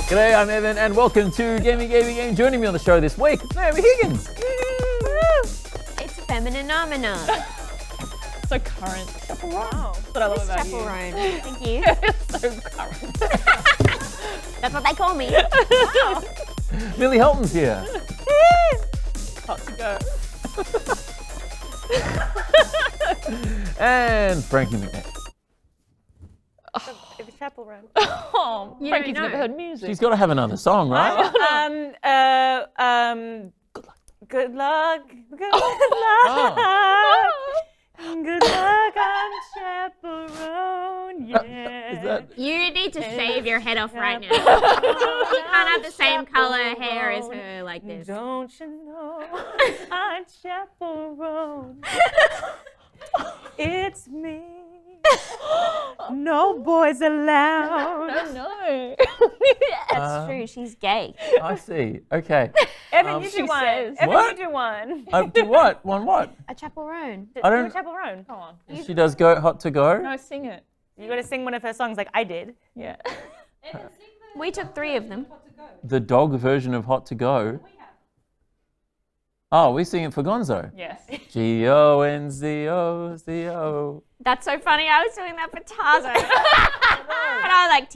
G'day, I'm Evan, and welcome to Gamey. Joining me on the show this week, Naomi Higgins. It's a feminine phenomenon. So current. Wow. That's what I love about you. Chaperone. Thank you. So current. That's what they call me. Wow. Millie Holten's here. Hot to go. And Frankie McNair. It was chaperone. Oh, You Frankie's don't know. never heard music. She's got to have another song, right? Good luck. Good Oh. luck. Good luck, I'm chaperone. Yeah. Is that... You need to shave your head off right now. You can't have the same color hair as her like this. Don't you know I'm chaperone? It's me. No boys allowed. No. That's true. She's gay. I see. Okay. Evan, you she do one. says. Evan, What? you do one. Do what? One what? A chaperone. I don't- Do a chaperone. Come on. She does go hot to go. No, sing it. You got to sing one of her songs like I did. Yeah. We took 3 of them. The dog version of Hot to Go. Oh, we sing it for Gonzo. Yes. Gonzo. That's so funny. I was doing that for Tazo. And I was like,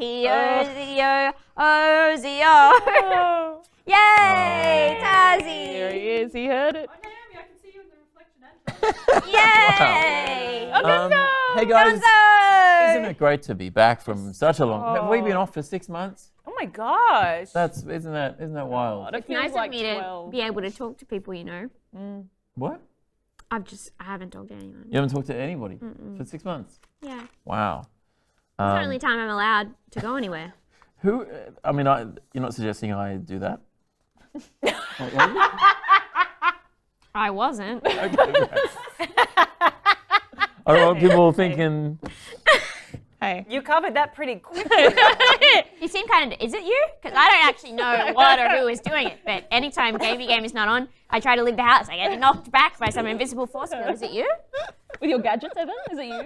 T-O-Z-O-O-Z-O. Oh. Yay, There Tazzy. he is. He heard it. Yay. Hey guys, Gonzo. isn't it great to be back from such a long? Have we been off for 6 months? Oh my gosh. Isn't that wild? It It's feels nice like of me to 12. be able to talk to people, you know. What? I haven't talked to anyone. You haven't talked to anybody for 6 months? Yeah. It's Wow. the only time I'm allowed to go anywhere. Who? I mean, you're not suggesting I do that? I wasn't. I don't want people thinking. Hey. You covered that pretty quickly. You seem kind of, is it you? Because I don't actually know what or who is doing it. But anytime Gamey is not on, I try to leave the house. I get knocked back by some invisible force. I go, is it you? With your gadgets, Evan? Is it you?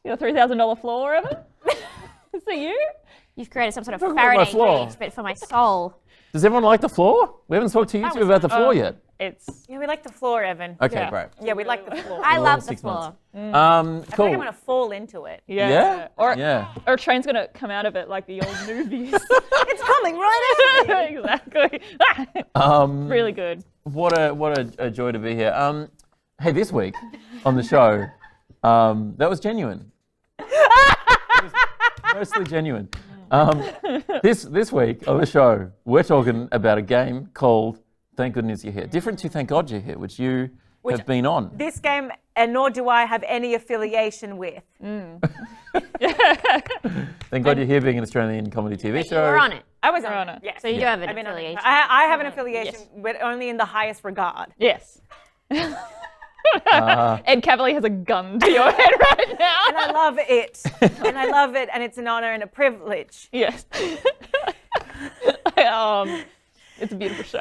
Your $3,000 floor, Evan? Is it you? You've created some sort of Talking about my Faraday floor. cage, but for my soul. Does everyone like the floor? We haven't talked to you two about the floor yet. It's. Yeah, we like the floor, Evan. Okay, Yeah. great. Yeah, we like the floor. I love the 6 floor. months. I feel like Cool. I'm going to fall into it. Yeah? Or, Yeah. or a train's going to come out of it like the old movies. It's coming right at me. Exactly. Really good. What a joy to be here. Hey, this week on the show, that was genuine. It was mostly genuine. This week on the show, we're talking about a game called Thank Goodness You're Here. Different to Thank God You're Here, which you have been on. This game, and nor do I have any affiliation with. Thank God You're Here being an Australian comedy TV You show. were on it. I was on it. it. Yes. So you do have an I've been on it. affiliation. I have an affiliation, Yes. but only in the highest regard. Yes. Ed Cavalier has a gun to your head right now. And I love it. And I love it, and it's an honor and a privilege. Yes. It's a beautiful show.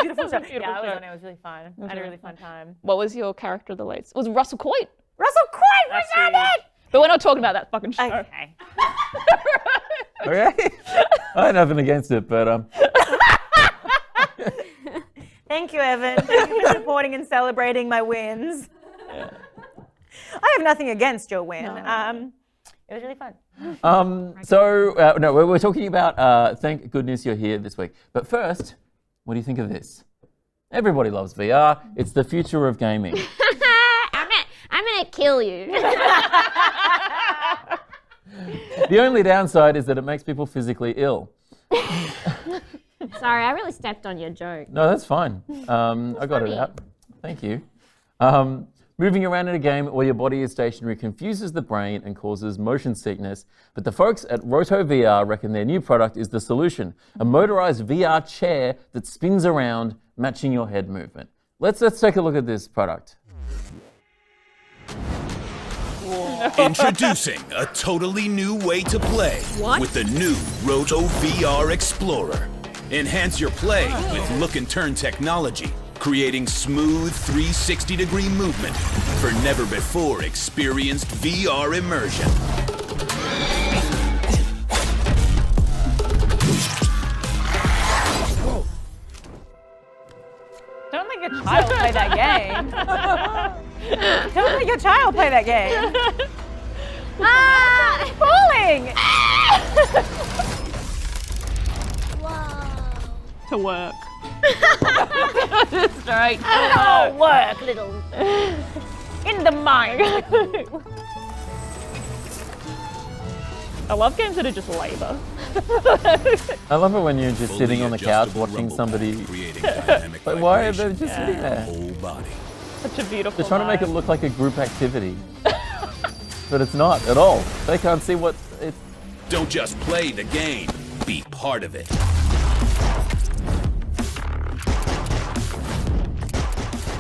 Beautiful show. Beautiful Yeah, I was show. on it. It was really fun. I had a really fun time. What was your character of the late? Was Russell Coit? Russell Coit was on That's it! But we're not talking about that fucking show. Okay. Okay? I had nothing against it, but Thank you, Evan. Thank you for supporting and celebrating my wins. I have nothing against your win. It was really fun. no, we're talking about Thank Goodness You're Here this week. But first, what do you think of this? Everybody loves VR. It's the future of gaming. I'm gonna kill you. The only downside is that it makes people physically ill. Sorry, I really stepped on your joke. No, that's fine. I got it funny. out. Thank you. Moving around in a game where your body is stationary confuses the brain and causes motion sickness, but the folks at Roto VR reckon their new product is the solution, a motorized VR chair that spins around, matching your head movement. Let's take a look at this product. Introducing a totally new way to play with the new Roto VR Explorer. Enhance your play with look and turn technology, creating smooth 360-degree movement for never before experienced VR immersion. Don't let your child play that game. Don't let your child play that game. Ah! Falling! To work. Straight. Oh, work, little. In the mind. I love games that are just labour. I love it when you're just Fully sitting on the couch adjustable watching rumble somebody. pad, creating dynamic But why are they vibration just sitting for there? the whole body. Such a beautiful They're trying to make it vibe. look like a group activity. But it's not at all. They can't see what it's. Don't just play the game, be part of it.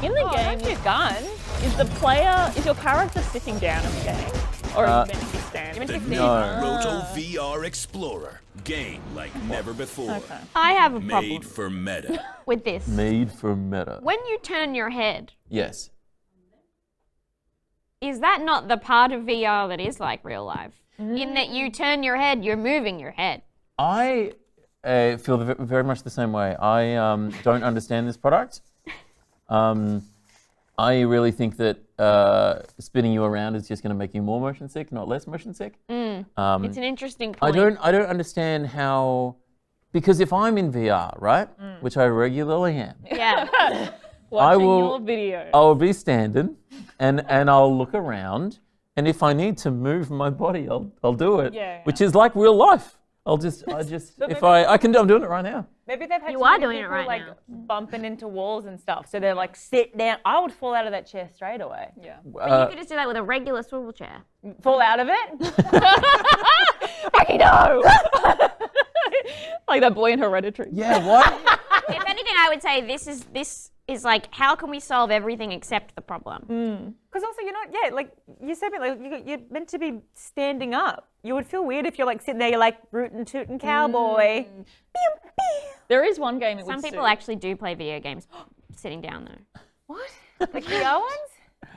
In the game, Your gun. is your character sitting down in the game? Or are you meant to be standing? The new No. Roto VR Explorer. Game like never before. Okay. I have a problem Made for meta. with this. Made for meta. When you turn your head, Yes. is that not the part of VR that is like real life? In that you turn your head, you're moving your head. I feel very much the same way. I don't understand this product. I really think that spinning you around is just going to make you more motion sick, not less motion sick. It's an interesting point. I don't understand how, because if I'm in VR, right, which I regularly am, Yeah. Watching will- your video. I'll be standing and I'll look around, and if I need to move my body, I'll do it. Yeah. Which is like real life. I'm doing it right now. Maybe they've had You too are many doing it people, right like now. bumping into walls and stuff. So they're like, sit down. I would fall out of that chair straight away. Yeah. But you could just do that with a regular swivel chair. Fall out of it? Frankie, no! Like that boy in Hereditary. Yeah, what? If anything, I would say this is like, how can we solve everything except the problem? Because also, you're not, yeah, like you said, like you're meant to be standing up. You would feel weird if you're like sitting there, you're like rootin' tootin' cowboy. There is one game that Some would people suit. actually do play video games sitting down though. What? Like the other ones?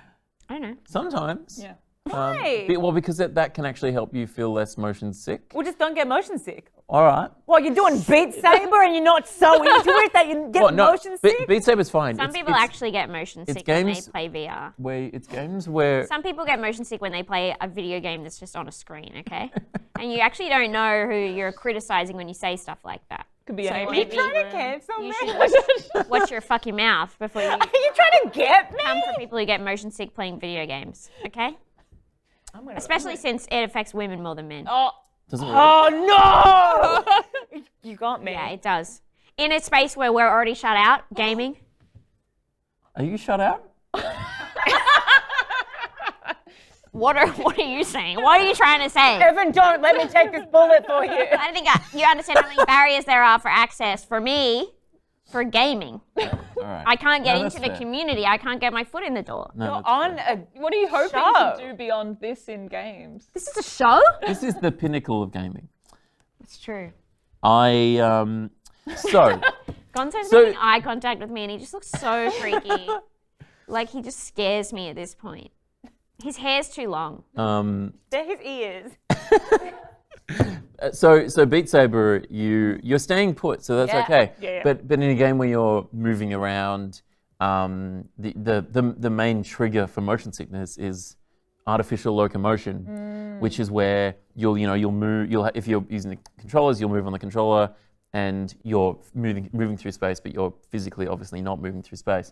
I don't know. Sometimes. Yeah. Why? Well, because that can actually help you feel less motion sick. Well, just don't get motion sick. All right. Well, you're doing Beat Saber and you're not so into it that you get Well, no, motion sick? Beat Saber's fine. Some people it's actually get motion sick when they games- play VR. it's games where Some people get motion sick when they play a video game that's just on a screen, okay? And you actually don't know who you're criticizing when you say stuff like that. Could be So anyone. maybe- You're trying to cancel You me? should watch your fucking mouth before you Are you trying to get me? come for people who get motion sick playing video games, okay? Especially since it affects women more than men. Oh, doesn't Oh no! You got me. Yeah, it does. In a space where we're already shut out, gaming. Are you shut out? What are you saying? What are you trying to say? Evan, don't let me take this bullet for you. I don't think you understand how many barriers there are for access for me, for gaming. All right. I can't get No, that's into the fair. community. I can't get my foot in the door. No, You're that's on fair. a what are you hoping Show. to do beyond this in games? This is a show? This is the pinnacle of gaming. It's true. So Gonzo's So- making eye contact with me and he just looks so freaky. Like he just scares me at this point. His hair's too long. they're his ears. so Beat Saber, you're staying put, so that's Yeah. okay. Yeah. But in a game where you're moving around, the main trigger for motion sickness is artificial locomotion, which is where you'll move. If you're using the controllers, you'll move on the controller, and you're moving through space, but you're physically obviously not moving through space.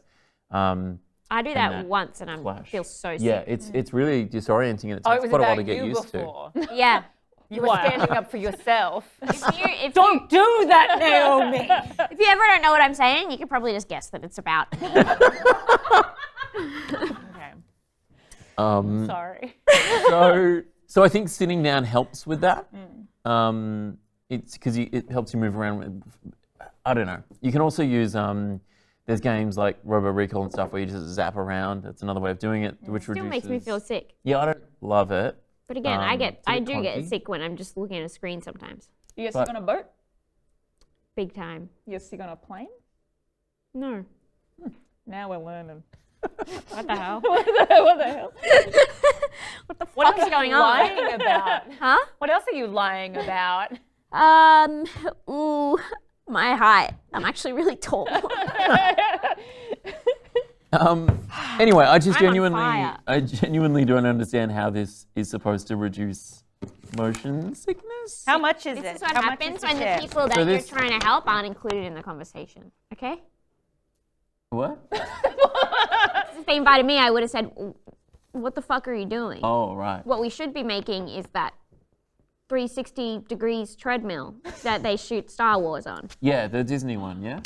I do that that once and I flash. feel so sick. Yeah, it's really disorienting, and it Oh, it takes was quite a while about to get you used to. before. Yeah. You were standing up for yourself. If Don't do that, Naomi. you ever don't know what I'm saying, you could probably just guess that it's about me. Okay. Sorry. So I think sitting down helps with that. It's because it helps you move around. I don't know. You can also use there's games like Robo Recall and stuff where you just zap around. That's another way of doing it, which Still makes me feel sick. Yeah, I don't love it. But again, I it's a bit do get clunky. sick when I'm just looking at a screen sometimes. You get But- sick on a boat? Big time. You get sick on a plane? No. Now we're learning. What the hell? What the hell? What the What fuck else is are going you on? lying about? Huh? What else are you lying about? Ooh, my height. I'm actually really tall. Anyway, I on genuinely don't understand how this is supposed to reduce motion sickness. How much is This it? is what How much happens is the when chair? the people that So you're this- trying to help aren't included in the conversation. Okay? What? If they invited me, I would have said, what the fuck are you doing? Oh, right. What we should be making is that 360 degrees treadmill that they shoot Star Wars on. Yeah, the Disney one, yeah?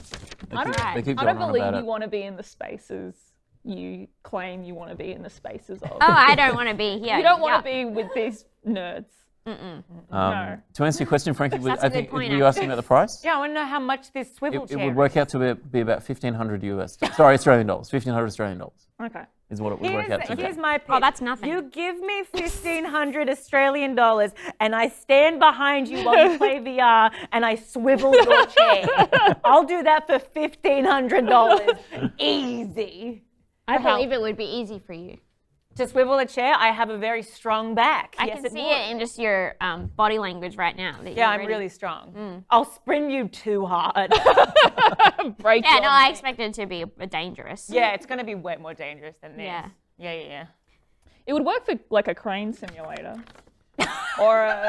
They keep I going don't on believe about you it. want to be in the spaces you claim you want to be in the spaces of. Oh, I don't want to be here. You don't want Yuck. to be with these nerds. No. To answer your question, Frankie, That's I a good think point, were you asking about the price? Yeah, I want to know how much this swivel It chair would is. work out to be about 1,500 US. Sorry, Australian dollars. 1,500 Australian dollars Okay. is what it would work out to be. Here's my pitch. Oh, that's nothing. You give me 1,500 Australian dollars and I stand behind you while you play VR and I swivel your chair. I'll do that for $1,500. Easy. I believe it would be easy for you. To swivel a chair, I have a very strong back. I Yes, can see would. it in just your body language right now. that Yeah, you're I'm really strong. I'll sprint you too hard. Break Yeah, your no, I neck. expected it to be dangerous. Yeah, it's going to be way more dangerous than this. Yeah. Yeah. It would work for like a crane simulator. or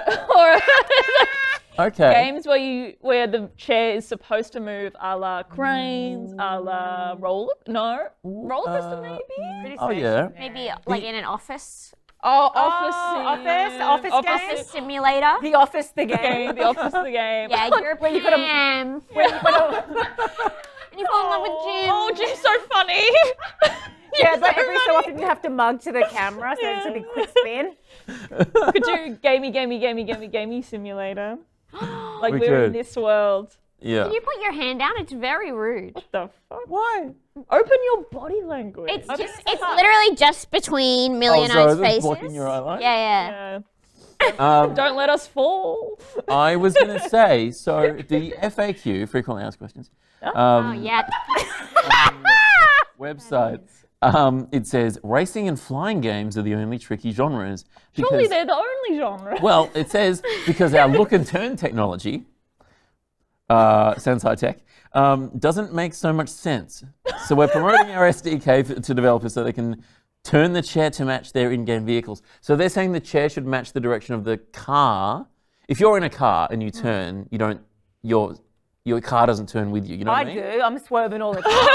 Okay. games where the chair is supposed to move a la cranes, a la roller coaster maybe? Pretty Oh, safe. yeah. Maybe like in an office. Oh, Office game? Office simulator. The Office, the game. game, the office, the game. Yeah, you're Where you put 'em- Pam. And you fall in love with Jim. Oh, Jim's so funny. Yeah, but every so often you have to mug to the camera, so it's a big quick spin. Could do gamey simulator. Like We we're in could. this world. Yeah. Can you put your hand down? It's very rude. What the fuck? Why? Open your body language. It's literally just between Millie and sorry, I's is this faces. blocking your eye line? Yeah. Don't let us fall. I was going to say, so the FAQ, frequently asked questions, Oh, yeah. website, it says racing and flying games are the only tricky genres. Surely Because, they're the only genre. well, it says because our look and turn technology, sounds high tech, doesn't make so much sense. So we're promoting our SDK to developers so they can turn the chair to match their in-game vehicles. So they're saying the chair should match the direction of the car. If you're in a car and you turn, you don't, your car doesn't turn with you. You know what I I mean? do. I'm swerving all the time.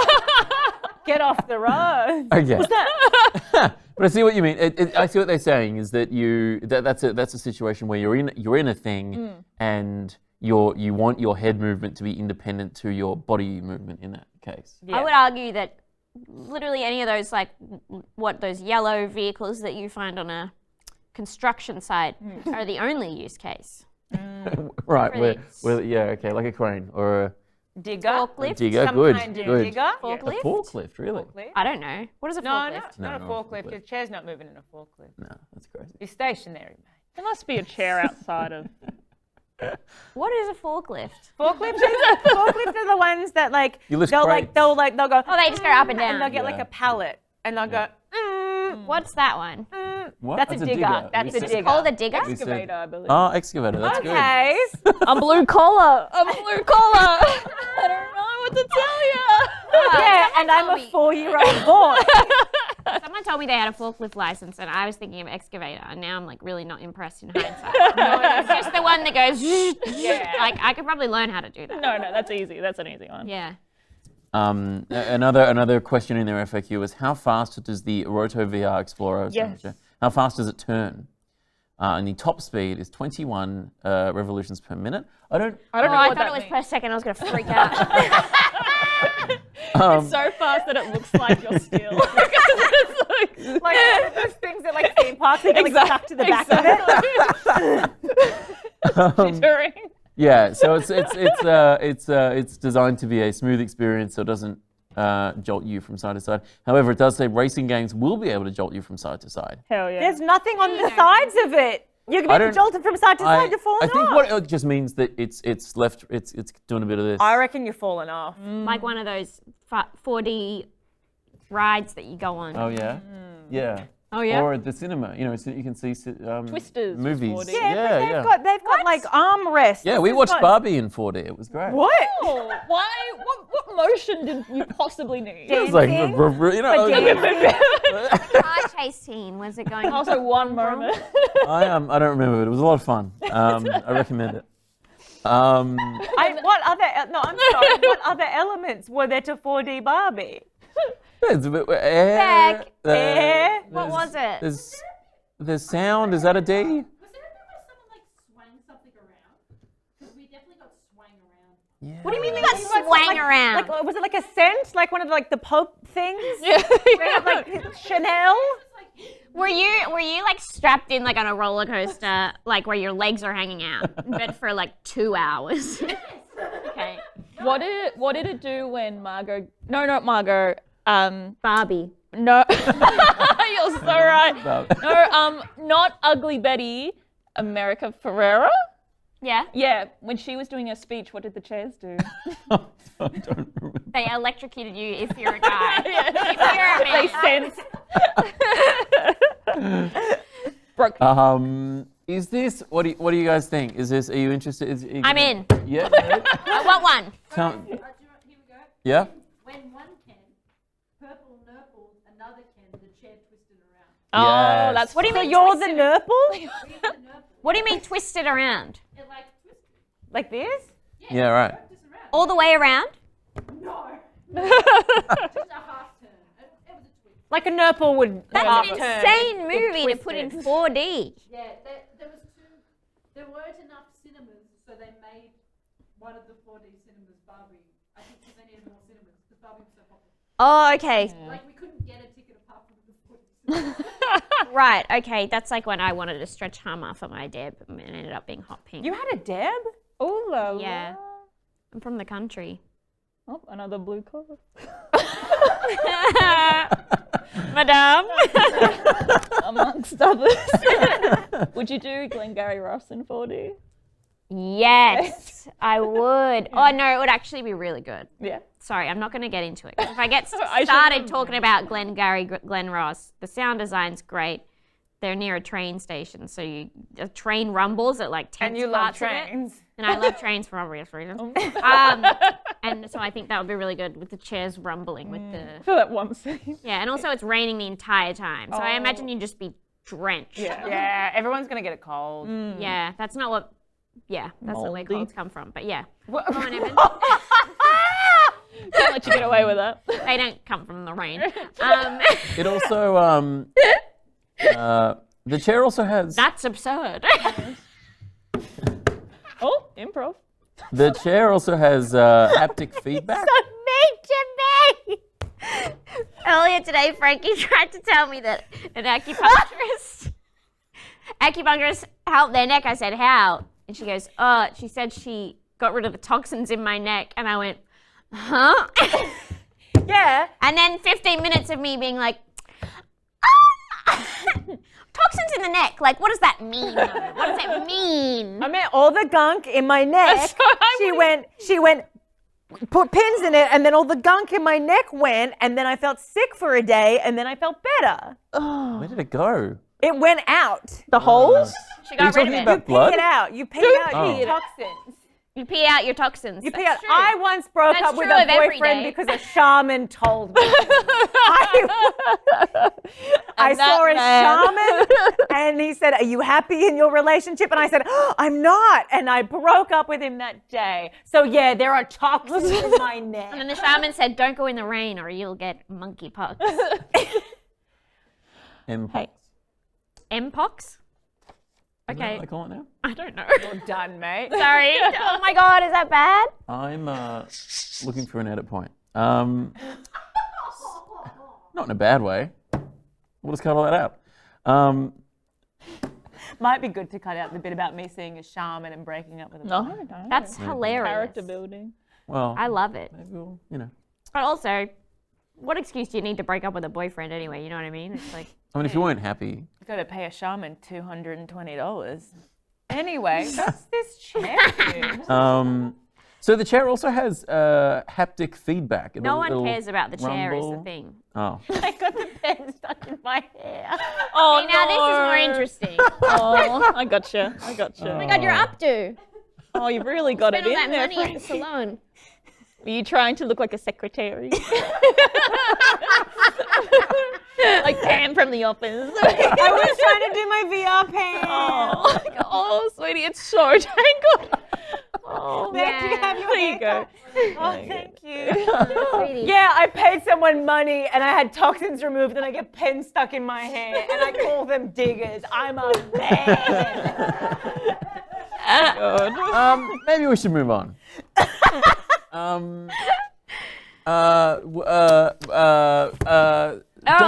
Get off the road. Okay. But I see what you mean. I see what they're saying is that that's a situation where you're in a thing and you want your head movement to be independent to your body movement in that case. Yeah. I would argue that literally any of those, like, those yellow vehicles that you find on a construction site are the only use case. Right. Really? Okay, like a crane or a Digger. Forklift? digger. Some Good. kind of Good. digger. A Forklift? forklift, really? I don't know. What is a No, forklift? not a No, forklift. forklift. Your chair's not moving in a forklift. No, that's crazy. You're stationary, mate. There must be a chair outside of. What is a forklift? Forklifts are the ones that like You lift they'll crates. go Oh, they just go up and and down. they'll get like Yeah. a pallet and they'll go. What's that one? What? That's a digger. That's We a said- digger. Oh, the digger? we said- Excavator, I believe. Oh, excavator. That's good. Okay. I'm blue collar. I'm blue collar. I don't know what to tell you. Yeah, and I'm told a me. 4-year-old boy. Someone told me they had a forklift license, and I was thinking of excavator, and now I'm like really not impressed in hindsight. It's just the one that goes. Yeah. Like I could probably learn how to do that. No, that's easy. That's an easy one. Yeah. Another question in their FAQ was how fast does the Roto VR Explorer? Yes. How fast does it turn? And the top speed is 21 revolutions per minute. I don't. I don't Oh, know I what thought that it was means. per second. I was gonna freak out. It's so fast that it looks like you're still. It's Like those things that like theme parks, they get like stuck to the back of it. During. Yeah, so it's designed to be a smooth experience, so it doesn't jolt you from side to side. However, it does say racing games will be able to jolt you from side to side. Hell yeah. There's nothing on the sides of it. You're I going to don't- be jolted from side to side to fall I off. think what it just means that it's doing a bit of this. I reckon you're falling off. Like one of those 4D rides that you go on. Oh yeah, yeah. Oh yeah. Or at the cinema, you know, so you can see Twisters was movies. 4D. Yeah, They've got like armrests. Yeah, we It's watched got- Barbie in 4D. It was great. What? Oh, why? What motion did you possibly need? It was like, Dancing? you know. Car chase scene, was it going? Also, one moment. I don't remember, but it was a lot of fun. I recommend it. I'm sorry. What other elements were there to 4D Barbie? It's a bit, air. Air. What was it? There's sound. Is that a D? Was there a bit where someone like swang something around? Because we definitely got swang around. Yeah. What do you mean we got swang around? Like, was it like a scent? Like one of the Pope things? Yeah. They have like Chanel? Were you like strapped in like on a roller coaster, like where your legs are hanging out, but for like 2 hours? Okay. What did it do when Margot? No, not Margot. Barbie. No. You're so right. No. No, not Ugly Betty. America Ferrera. Yeah. Yeah, when she was doing her speech, what did the chairs do? I don't remember. They electrocuted you if you're a guy. If you're a man. They sense. Broke. Is this? What do you guys think? Is this? Are you interested? I'm in. Yeah. I want one. Tell- Here we go. yeah. When one can, purple nurple, another can, the chair twisted around. Oh, Yes. that's What do you So mean? you're the nurple? What do you mean twisted around? It like twisted. Like this? Yeah. Right. This around. All the way around? No. Just a half turn. It was a twist. Like a nurple would That's half an turn. insane It's movie to put in twisted. 4D. Yeah, there weren't enough cinemas, so they made one of the 4D cinemas Barbie. I think because they needed more cinemas because Barbie was so popular. Oh, okay. Like we couldn't get a ticket apart from the 4D cinema. Right, okay. That's like when I wanted to stretch Hummer for my deb and it ended up being hot pink. You had a Deb? Oh, la, la. Yeah. I'm from the country. Oh, another blue card. Madame. Amongst others. Would you do Glengarry Ross in 4D? Yes, I would. Oh, no, it would actually be really good. Yeah. Sorry, I'm not going to get into it. 'Cause if I get I started shouldn't. talking about Glen Ross, the sound design's great. They're near a train station, so the train rumbles at like 10 And you love parts of it. trains. And I love trains for obvious reasons. And so I think that would be really good with the chairs rumbling with the... For that one scene. Yeah, and also it's raining the entire time. So I imagine you'd just be drenched. Yeah. Yeah, everyone's going to get a cold. Yeah, that's not what... Yeah, that's not where Moldy. colds come from. But yeah, What- come on, Evan. Can't let you get away with that. They don't come from the rain. It also the chair also has That's absurd. Oh, improv. the chair also has haptic feedback. Mean to me. Earlier today, Frankie tried to tell me that an acupuncturist helped their neck. I said, how? And she goes, oh, she said she got rid of the toxins in my neck. And I went, huh? Yeah. And then 15 minutes of me being like, toxins in the neck. Like, what does that mean? What does it mean? I meant all the gunk in my neck. She went, put pins in it, and then all the gunk in my neck went, and then I felt sick for a day, and then I felt better. Where did it go? It went out. The holes? She Are you got rid of talking it. about Pee blood? it out. You pee out Oh. your toxins. You pee out your toxins. You pee That's out. true. I once broke That's up with true a of every boyfriend day. because a shaman told me. I saw a shaman and he said, are you happy in your relationship? And I said, oh, I'm not. And I broke up with him that day. So yeah, there are toxins in my And neck. then the shaman said, don't go in the rain or you'll get monkeypox. Hey. Mpox? Is that Okay. what they call it now? I don't know. You're done, mate. Sorry. Oh my God, is that bad? I'm looking for an edit point. Not in a bad way. We'll just cut all that out. Might be good to cut out the bit about me seeing a shaman and breaking up with him. No. That's hilarious. Character building. Well, I love it. maybe we'll, you know. But also, what excuse do you need to break up with a boyfriend anyway? You know what I mean? It's like, I mean, if you weren't happy, You've got to pay a shaman $220. Anyway, that's this chair. dude. So the chair also has haptic feedback. No one cares about the chair is the thing. Oh. I got the pen stuck in my hair. Oh, See, now this is more interesting. Oh, I gotcha. Oh my God, you're up to. Oh, you've really got Spend it all in that there. money at the salon. Are you trying to look like a secretary? Like Pam from The Office. I was trying to do my VR pen. Oh, sweetie, it's so tangled. Oh, There, do you have your there you go. haircut? Oh, thank you. Sweetie. Yeah, I paid someone money and I had toxins removed and I get pens stuck in my hair and I call them diggers. I'm a man. Maybe we should move on. Don't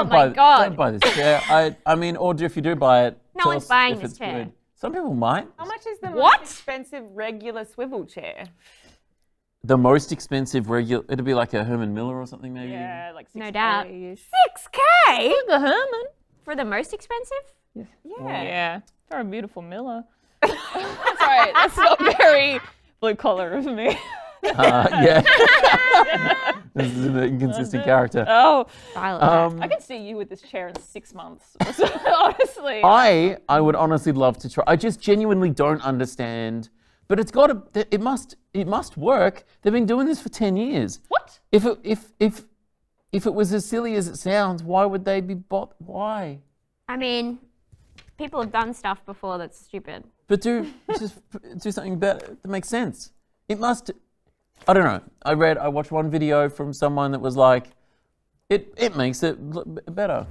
my God. Don't buy this chair. I mean, or if you do buy it, No tell one's us buying if this it's chair. good. Some people might. How much is the What? most expensive regular swivel chair? The most expensive regular, it'd be like a Herman Miller or something maybe. Yeah, like 6 No doubt. 6K? The Herman. For the most expensive? Yeah. Yeah, they're a beautiful Miller. Sorry, that's not very blue collar of me. Yeah. This is an inconsistent character. Oh, Violet. I can see you with this chair in 6 months. Honestly. I would honestly love to try. I just genuinely don't understand. But it's got to. It must work. They've been doing this for 10 years. What? If it was as silly as it sounds, why would they be bought? Why? I mean, people have done stuff before that's stupid. But do something better that makes sense. It must. I don't know. I watched one video from someone that was like, it makes it better.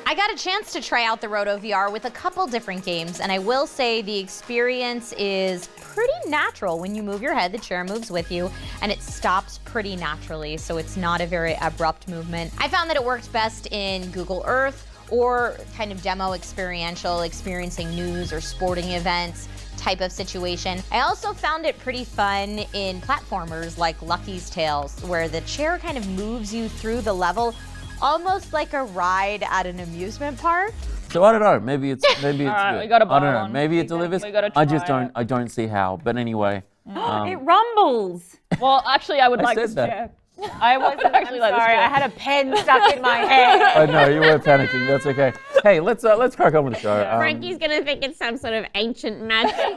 I got a chance to try out the Roto VR with a couple different games, and I will say the experience is pretty natural. When you move your head, the chair moves with you, and it stops pretty naturally, so it's not a very abrupt movement. I found that it worked best in Google Earth or kind of demo experiential, experiencing news or sporting events type of situation. I also found it pretty fun in platformers like Lucky's Tales, where the chair kind of moves you through the level almost like a ride at an amusement park. So I don't know. Maybe it's All right, good. we gotta buy I don't know. one. Maybe it delivers. We gotta I just try don't. I don't see how. But anyway. It rumbles. Well, actually, I would I like said this that. chair. I wasn't Actually I'm like this sorry. chair. I had a pen stuck in my hair. I know you were panicking. That's okay. Hey, let's crack on with the show. Frankie's gonna think it's some sort of ancient magic.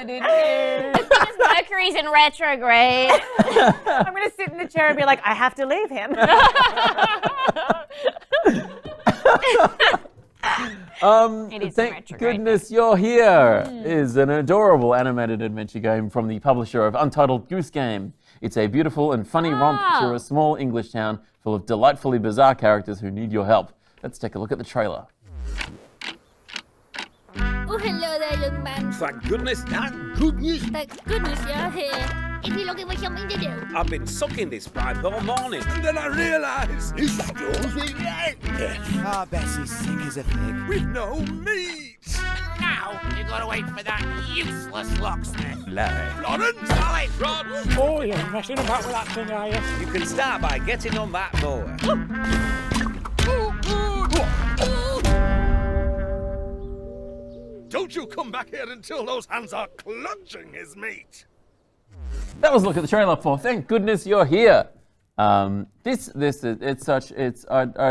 Because Mercury's in retrograde. I'm going to sit in the chair and be like, I have to leave him. It is Thank retrograde. goodness you're here is an adorable animated adventure game from the publisher of Untitled Goose Game. It's a beautiful and funny romp through a small English town full of delightfully bizarre characters who need your help. Let's take a look at the trailer. Oh, hello there, young man. Thank goodness, thank goodness. Thank goodness you're here. If you're looking for something to do. I've been sucking this pipe all morning. And then I realised it's Josie Ah, Bessie's sick as a pig. with no meat. Now, you gotta wait for that useless locksmith. Florence! Solid Rod! Oh, you're messing about with that thing, are you? You can start by getting on that mower. Don't you come back here until those hands are clutching his meat. That was a look at the trailer for Thank Goodness You're Here. I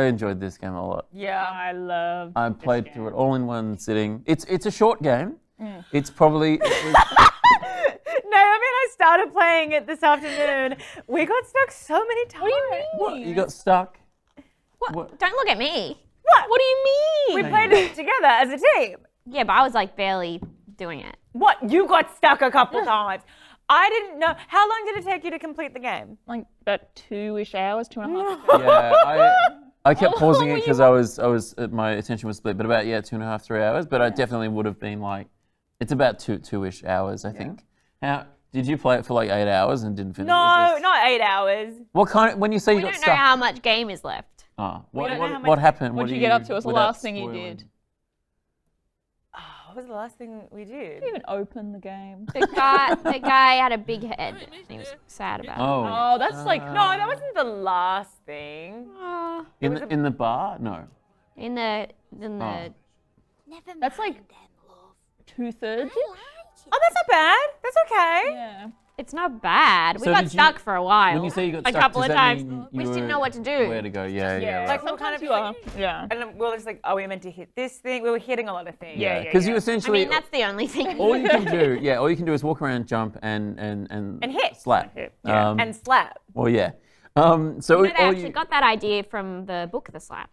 enjoyed this game a lot. Yeah, I love. I played through it all in one sitting. It's a short game. It's probably Naomi and I started playing it this afternoon. We got stuck so many times. What do you mean? what, you got stuck. What? Don't look at me. What do you mean? We played it together as a team. Yeah, but I was like barely doing it. What? You got stuck a couple times. I didn't know. How long did it take you to complete the game? Like about 2-ish hours, 2.5. Yeah, I kept pausing Were it you- because I was my attention was split. But about 2.5, 3 hours. But I definitely would have been like, it's about two-ish hours, I think. How did you play it for like 8 hours and didn't finish? No, Is this- not 8 hours. What kind? When you say We you got don't know stuck? how much game is left. Oh, don't know how what much- happened? What What did do you get up to? What was the without last thing you spoiling? did? What was the last thing we did? Didn't even open the game. The guy had a big head. And he was sad about it. Oh, Oh, that's like No, that wasn't the last thing. Oh, in the bar? No. in the Oh. Never That's like mind them, love. 2/3. Oh, that's not bad. That's okay. Yeah. It's not bad. We So got did you- stuck for a while. When you say you got a stuck, couple does of that times. mean We you just didn't were- know what to do. Where to go? Yeah. Like Right. we were kind of you are. Yeah. and then we were just like, oh, we meant to hit this thing. We were hitting a lot of things. Yeah. Because you I essentially mean, that's the only thing. all you can do, all you can do is walk around, jump, and hit. slap. Yeah. And slap. Well, yeah. So But I all actually you, got that idea from the book, The Slap.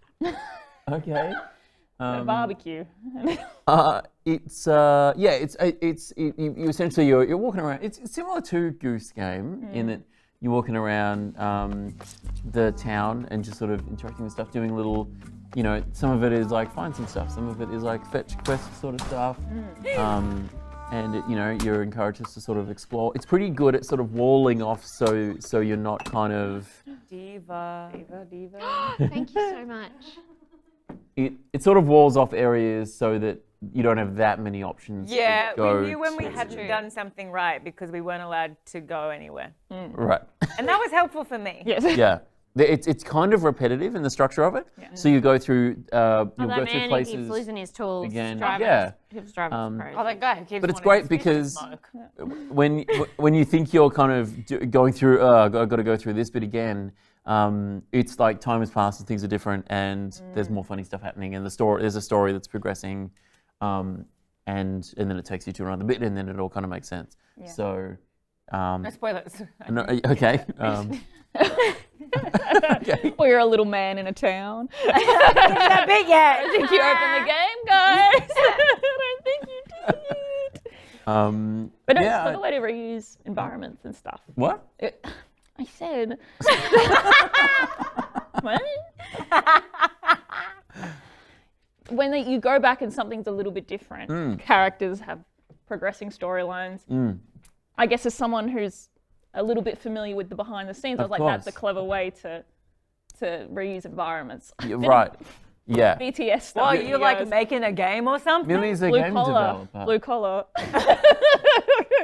okay. Barbecue. It's you essentially you're walking around. It's similar to Goose Game in that you're walking around the town and just sort of interacting with stuff, doing little, some of it is like find some stuff, some of it is like fetch quest sort of stuff, and you're encouraged just to sort of explore. It's pretty good at sort of walling off, so you're not kind of Diva. Thank you so much. it sort of walls off areas so that you don't have that many options. Yeah, to go we knew when we to. hadn't done something right because we weren't allowed to go anywhere. Right. And that was helpful for me. Yes. Yeah. It's kind of repetitive in the structure of it. Yeah. So you go through you'll Oh, go that through man places keeps losing his tools. again. Driving, Yeah. Keeps driving crazy. Oh, that guy keeps But it's wanting great his fish to because smoke. when you think you're kind of going through, I've got to go through this bit again. It's like time has passed and things are different, and there's more funny stuff happening, and there's a story that's progressing, and then it takes you to another bit, and then it all kind of makes sense. Yeah. So. No spoilers. No, okay. Okay. Or you're a little man in a town. That bit yet. I think you opened the game, guys. I don't think you did. But no, yeah, it's not a way to reuse environments and stuff. What? I said. What? When you go back and something's a little bit different, characters have progressing storylines. I guess as someone who's a little bit familiar with the behind the scenes, I was like, that's a clever way to reuse environments. You're right. Yeah. BTS stuff. Well, you're like making a game or something? Millie's a blue game collar. developer. Blue collar.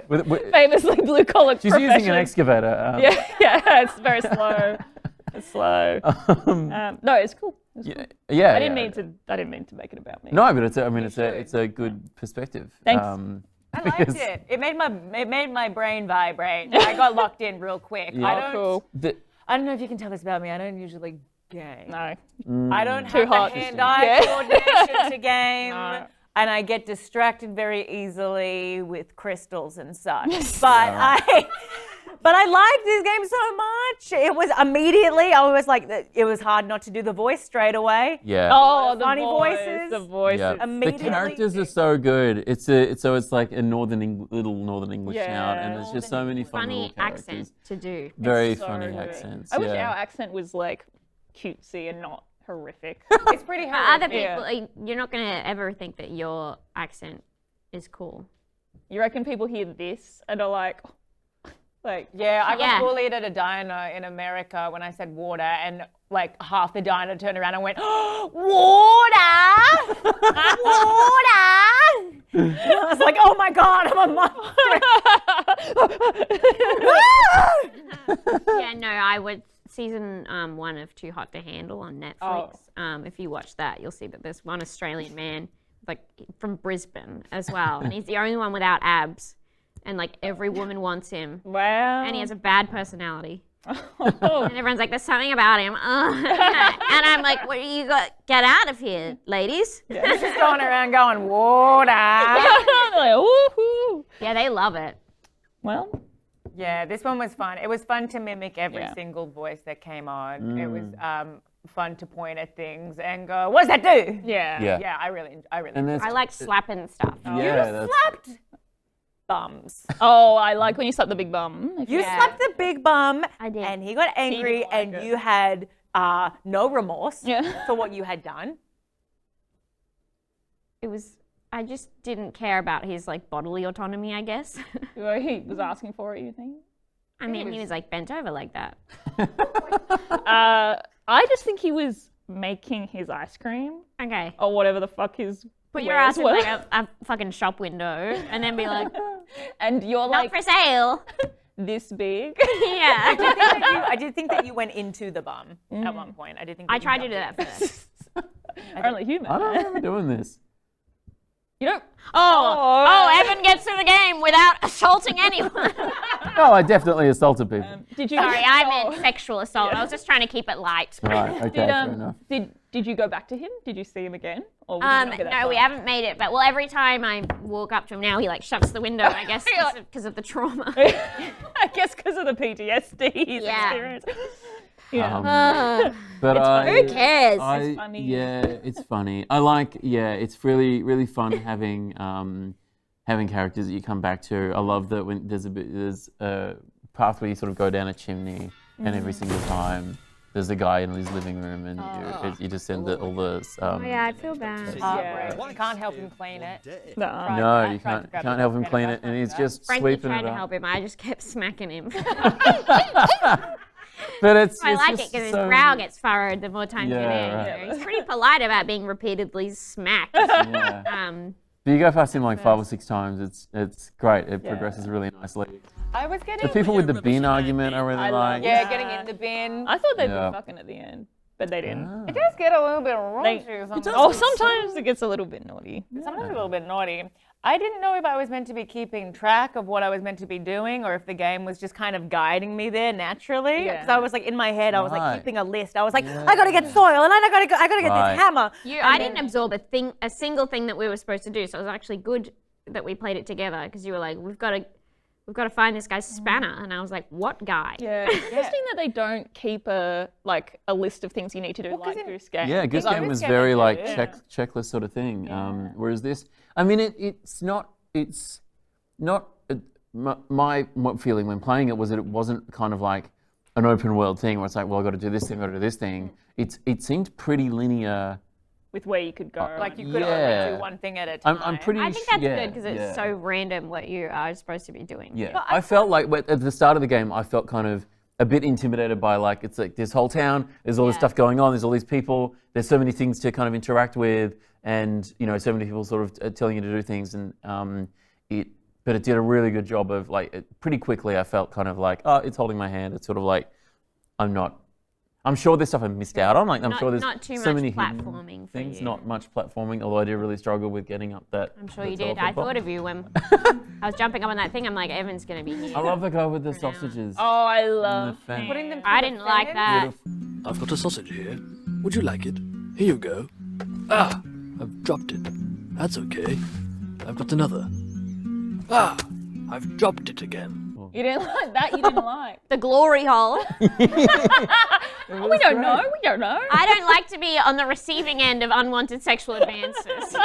With- Famously blue collar She's using an excavator. Yeah, it's very slow. It's slow. No, it's cool. It's cool. Yeah. I didn't mean to make it about me. No, but it's a good perspective. Thanks. I liked it. It made my brain vibrate. I got locked in real quick. Yeah. Cool. I don't know if you can tell this about me. I don't usually game. No. I don't Too have hot. the hand-eye coordination to game. No. And I get distracted very easily with crystals and such. But I liked this game so much. It was immediately, I was like, it was hard not to do the voice straight away. Yeah. Oh, the funny voice, voices. The voices. Yeah. The Immediately. characters are so good. It's like a little northern English town, and there's just so many funny Funny little characters. accent to do. Very So funny good. accents. I wish yeah. our accent was like cutesy and not horrific. It's pretty For hard. other people, Yeah. you're not going to ever think that your accent is cool. You reckon people hear this and are like, Yeah, I got Yeah. bullied at a diner in America when I said water, and like half the diner turned around and went, water! Water! And I was like, oh my God, I'm a monster. Yeah, no, I would. Season 1 of Too Hot to Handle on Netflix. If you watch that, you'll see that there's one Australian man, like from Brisbane as well, and he's the only one without abs, and like every woman wants him, wow. and he has a bad personality. And everyone's like, there's something about him. And I'm like, what do you got? Get out of here, ladies. He's just going around going, water. Like, woohoo. Yeah, they love it. Well, Yeah, this one was fun. It was fun to mimic every Yeah. single voice that came on. It was fun to point at things and go, what does that do? yeah. Yeah. Yeah, I really And there's, I like slapping stuff. yeah, that's, slapped bums. Oh, I like when you slap the big bum. You Yeah. slapped the big bum, I did. and he got angry, didn't like and it. you had no remorse Yeah. for what you had done. I just didn't care about his like bodily autonomy, I guess. He was asking for it, you think? I mean, he was like bent over like that. I just think he was making his ice cream Okay. or whatever the fuck his Put your wares ass in were. like a fucking shop window and then be like, And you're not like for sale. this big. Yeah. I did think that you went into the bum at one point. I did think. I that you tried to jumped do in. that first. Only human. I don't remember doing this. You don't. Oh, Evan gets to the game without assaulting anyone. No, I definitely assaulted people. Did you? Sorry, I meant sexual assault. I was just trying to keep it light. Right, okay, fair enough. Did you go back to him? Did you see him again? Or was he not get that No, far? we haven't made it. But every time I walk up to him now, he like shuts the window. I guess because of the trauma. I guess because of the PTSD he's experienced. Yeah. But Who cares? It's funny. Yeah, it's funny. I like. Yeah, it's really, really fun having having characters that you come back to. I love that when there's a path where you sort of go down a chimney, and every single time there's a guy in his living room, and you just send all the. Yeah, I feel bad. You can't help him clean it. No, you can't help him clean it, and he's just Frankie sweeping tried it to up. help him. I just kept smacking him. But it's I like it just because his so- brow gets furrowed the more times you're there. right. You know? He's pretty polite about being repeatedly smacked. Yeah. But you go past him like 5 or 6 times. It's great. It progresses really nicely. I was getting. The people with the bin argument, I really like. Yeah, getting in the bin. I thought they'd Yeah. be fucking at the end, but they didn't. It does get a little bit raunchy. Sometimes it gets a little bit naughty. Sometimes a little bit naughty. I didn't know if I was meant to be keeping track of what I was meant to be doing or if the game was just kind of guiding me there naturally. Because I was like in my head, I was like Right. keeping a list. I was like, I gotta get soil and I gotta get Right. this hammer. I didn't absorb a single thing that we were supposed to do, so it was actually good that we played it together because you were like, we've got to find this guy's spanner, and I was like, what guy? Yeah, it's interesting that they don't keep a list of things you need to do like Goose Game. Yeah, Goose Game was very like checklist sort of thing. Whereas this, I mean, it's not. My feeling when playing it was that it wasn't kind of like an open world thing where it's like, well, I got to do this thing, I got to do this thing. It seemed pretty linear. With where you could go. Like you could only do one thing at a time. I'm pretty. I think that's good because it's so random what you are supposed to be doing. Yeah, I felt like at the start of the game, I felt kind of a bit intimidated by like, it's like this whole town, there's all this stuff going on, there's all these people, there's so many things to kind of interact with, and you know, so many people sort of telling you to do things, and but it did a really good job of like, pretty quickly I felt kind of like, oh, it's holding my hand. It's sort of like, I'm sure there's stuff I missed out on. Like I'm sure there's not too so much many platforming for things, you. not much platforming. Although I did really struggle with getting up that. I'm sure that you did. telephone I pole. thought of you when I was jumping up on that thing. I'm like, Evan's gonna be here. I love the guy with the sausages. Oh, I love fan. Putting them. I didn't like that. I've got a sausage here. Would you like it? Here you go. Ah, I've dropped it. That's okay. I've got another. Ah, I've dropped it again. You didn't like that. You didn't like. The glory hole. We don't know. We don't know. I don't like to be on the receiving end of unwanted sexual advances.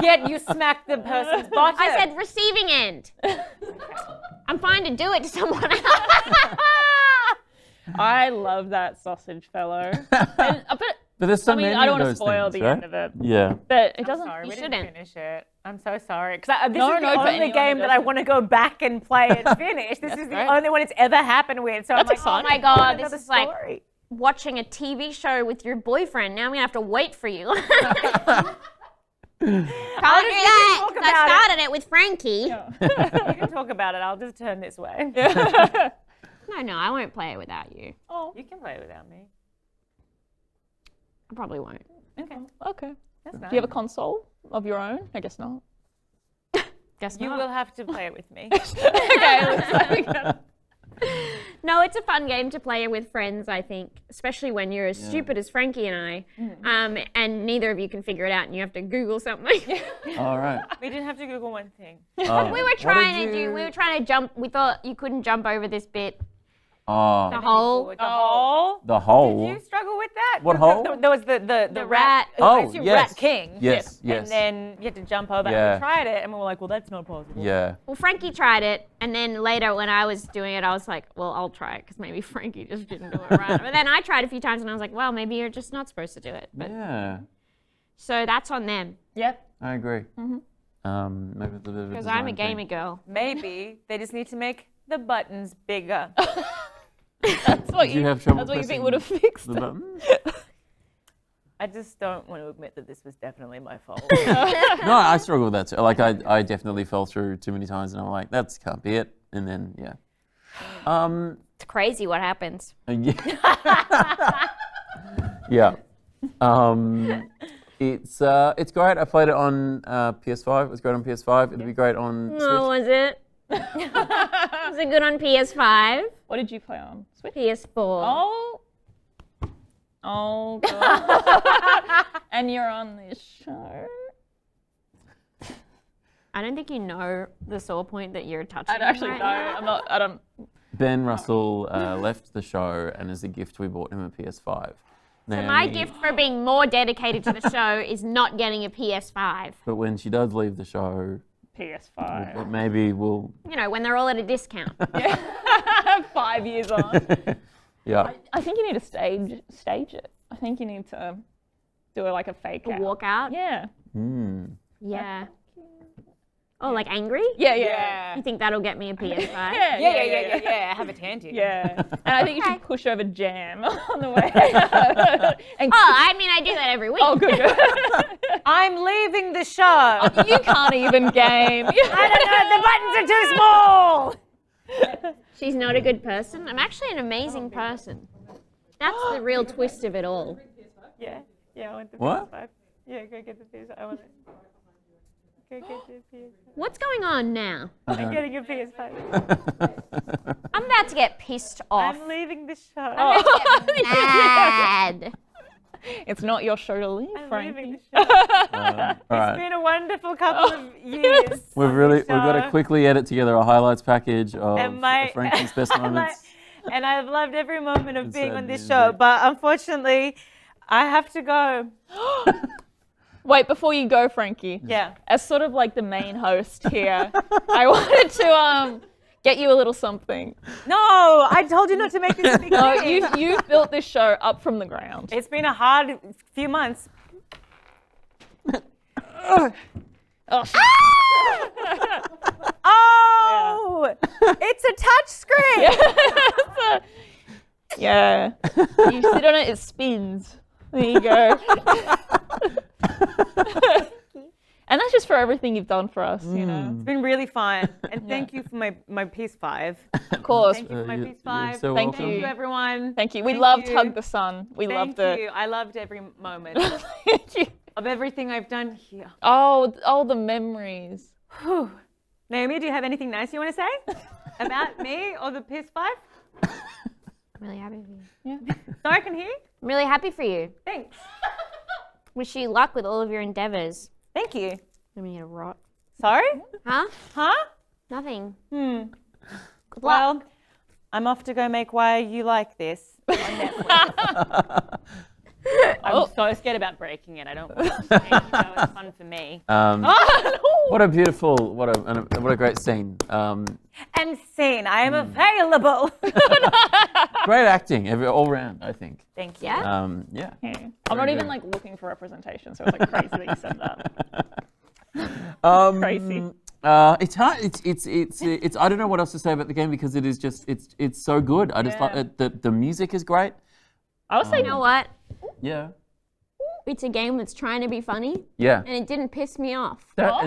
Yet you smacked the person's bottom. I said receiving end. I'm fine to do it to someone else. I love that sausage fellow. But there's so I mean, many I don't of want to those spoil things, the right? end of it. Yeah. But it doesn't. Sorry, we shouldn't. didn't finish it. I'm so sorry. Because this No, is no, the for only anyone game who that I doesn't- want to go back and play and finish. This is the great. only one it's ever happened with. So That's I'm like, exciting. Oh my God, this another is like story. watching a TV show with your boyfriend. Now I'm gonna have to wait for you. Can't do that. talk 'cause about I started it with Frankie. You can talk about it. I'll just turn this way. No, I won't play it without you. Oh, you can play without me. I probably won't. Okay. That's nice. Do you have a console of your own? I guess not. Guess You not. will have to play it with me. Okay. Looks like No, it's a fun game to play with friends, I think, especially when you're as stupid as Frankie and I, and neither of you can figure it out and you have to Google something. All right. We didn't have to Google one thing. Oh. We were trying to jump, we thought you couldn't jump over this bit, Oh. the hole. The hole. The hole. Did you struggle with that? What hole? There was the rat. Oh, I assume yes. Rat King. Yes. And then you had to jump over. Yeah. And we tried it, and we were like, well, that's not possible. Yeah. Well, Frankie tried it, and then later when I was doing it, I was like, well, I'll try it, because maybe Frankie just didn't do it right. But then I tried a few times, and I was like, well, maybe you're just not supposed to do it. But, Yeah. so that's on them, Yep. I agree. Maybe it's a bit of a because I'm a design gamer thing. girl. Maybe they just need to make the buttons bigger. That's what Did you have trouble That's what you think pressing would have fixed the it. button? I just don't want to admit that this was definitely my fault. No, I struggle with that too. Like I definitely fell through too many times, and I'm like, that can't be it. And then yeah. It's crazy what happens. Yeah. Yeah. It's great. I played it on PS5. It was great on PS5. It'll be great on Switch. Oh, was it? Was it good on PS5? What did you play on? Switch? PS4. Oh, God. And you're on this show. I don't think you know the sore point that you're touching. I actually right know. now. I don't. Ben Russell left the show, and as a gift, we bought him a PS5. So my gift for being more dedicated to the show is not getting a PS5. But when she does leave the show, PS5. maybe we'll. You know, when they're all at a discount. Yeah. 5 years on. Yeah. I think you need to stage it. I think you need to do it like a fake A out. walkout? Yeah. Yeah. Oh, like angry? Yeah. You think that'll get me a PS5? Yeah. Have it handy. Yeah. And I think you should push over jam on the way. And I mean, I do that every week. Oh, good. I'm leaving the show. You can't even game. I don't know. The buttons are too small. She's not a good person. I'm actually an amazing person. That's the real twist of it all. Yeah. I want the What? PS5. Yeah, go get the PS5. I want it. Go get the PS5. What's going on now? I'm getting a PS5. I'm about to get pissed off. I'm leaving the show. I'm about to get mad. It's not your show to leave, I'm Frankie. leaving the show. All It's right. been a wonderful couple of years. We've got to quickly edit together a highlights package of Frankie's best moments. And I've loved every moment of being sad on this music. show, but unfortunately, I have to go. Wait, before you go, Frankie. Yeah. As sort of like the main host here, I wanted to get you a little something. No, I told you not to make this a big No, thing. you've built this show up from the ground. It's been a hard few months. Oh, Oh, it's a touch screen. yeah. You sit on it, it spins. There you go. And that's just for everything you've done for us, you know. It's been really fun. And thank you for my PS5. Of course. Thank you for my You're PS5. so Thank welcome. you. Thank you, everyone. Thank you. We Thank loved you. Hug the Sun. We Thank loved it. you. I loved every moment Thank you. of everything I've done here. Oh, the memories. Whew. Naomi, do you have anything nice you want to say about me or the PS5? I'm really happy for you. Yeah. So I can hear? I'm really happy for you. Thanks. Wish you luck with all of your endeavors. Thank you. I'm gonna get a rot. Sorry? Huh? Huh? Nothing. Hmm. Good luck. Well, I'm off to go make Why You Like This on Netflix. I'm so scared about breaking it. I don't want to. It's fun for me. What a beautiful, what a great scene. And scene. I am available. Great acting, all round, I think. Thank you. Yeah? Yeah. I'm not even like looking for representation, so it's like crazy that you said that. Crazy. It's hard. It's. I don't know what else to say about the game because it is just. It's so good. I just like it. The music is great. I was saying, You know what? Yeah. It's a game that's trying to be funny, Yeah. and it didn't piss me off. That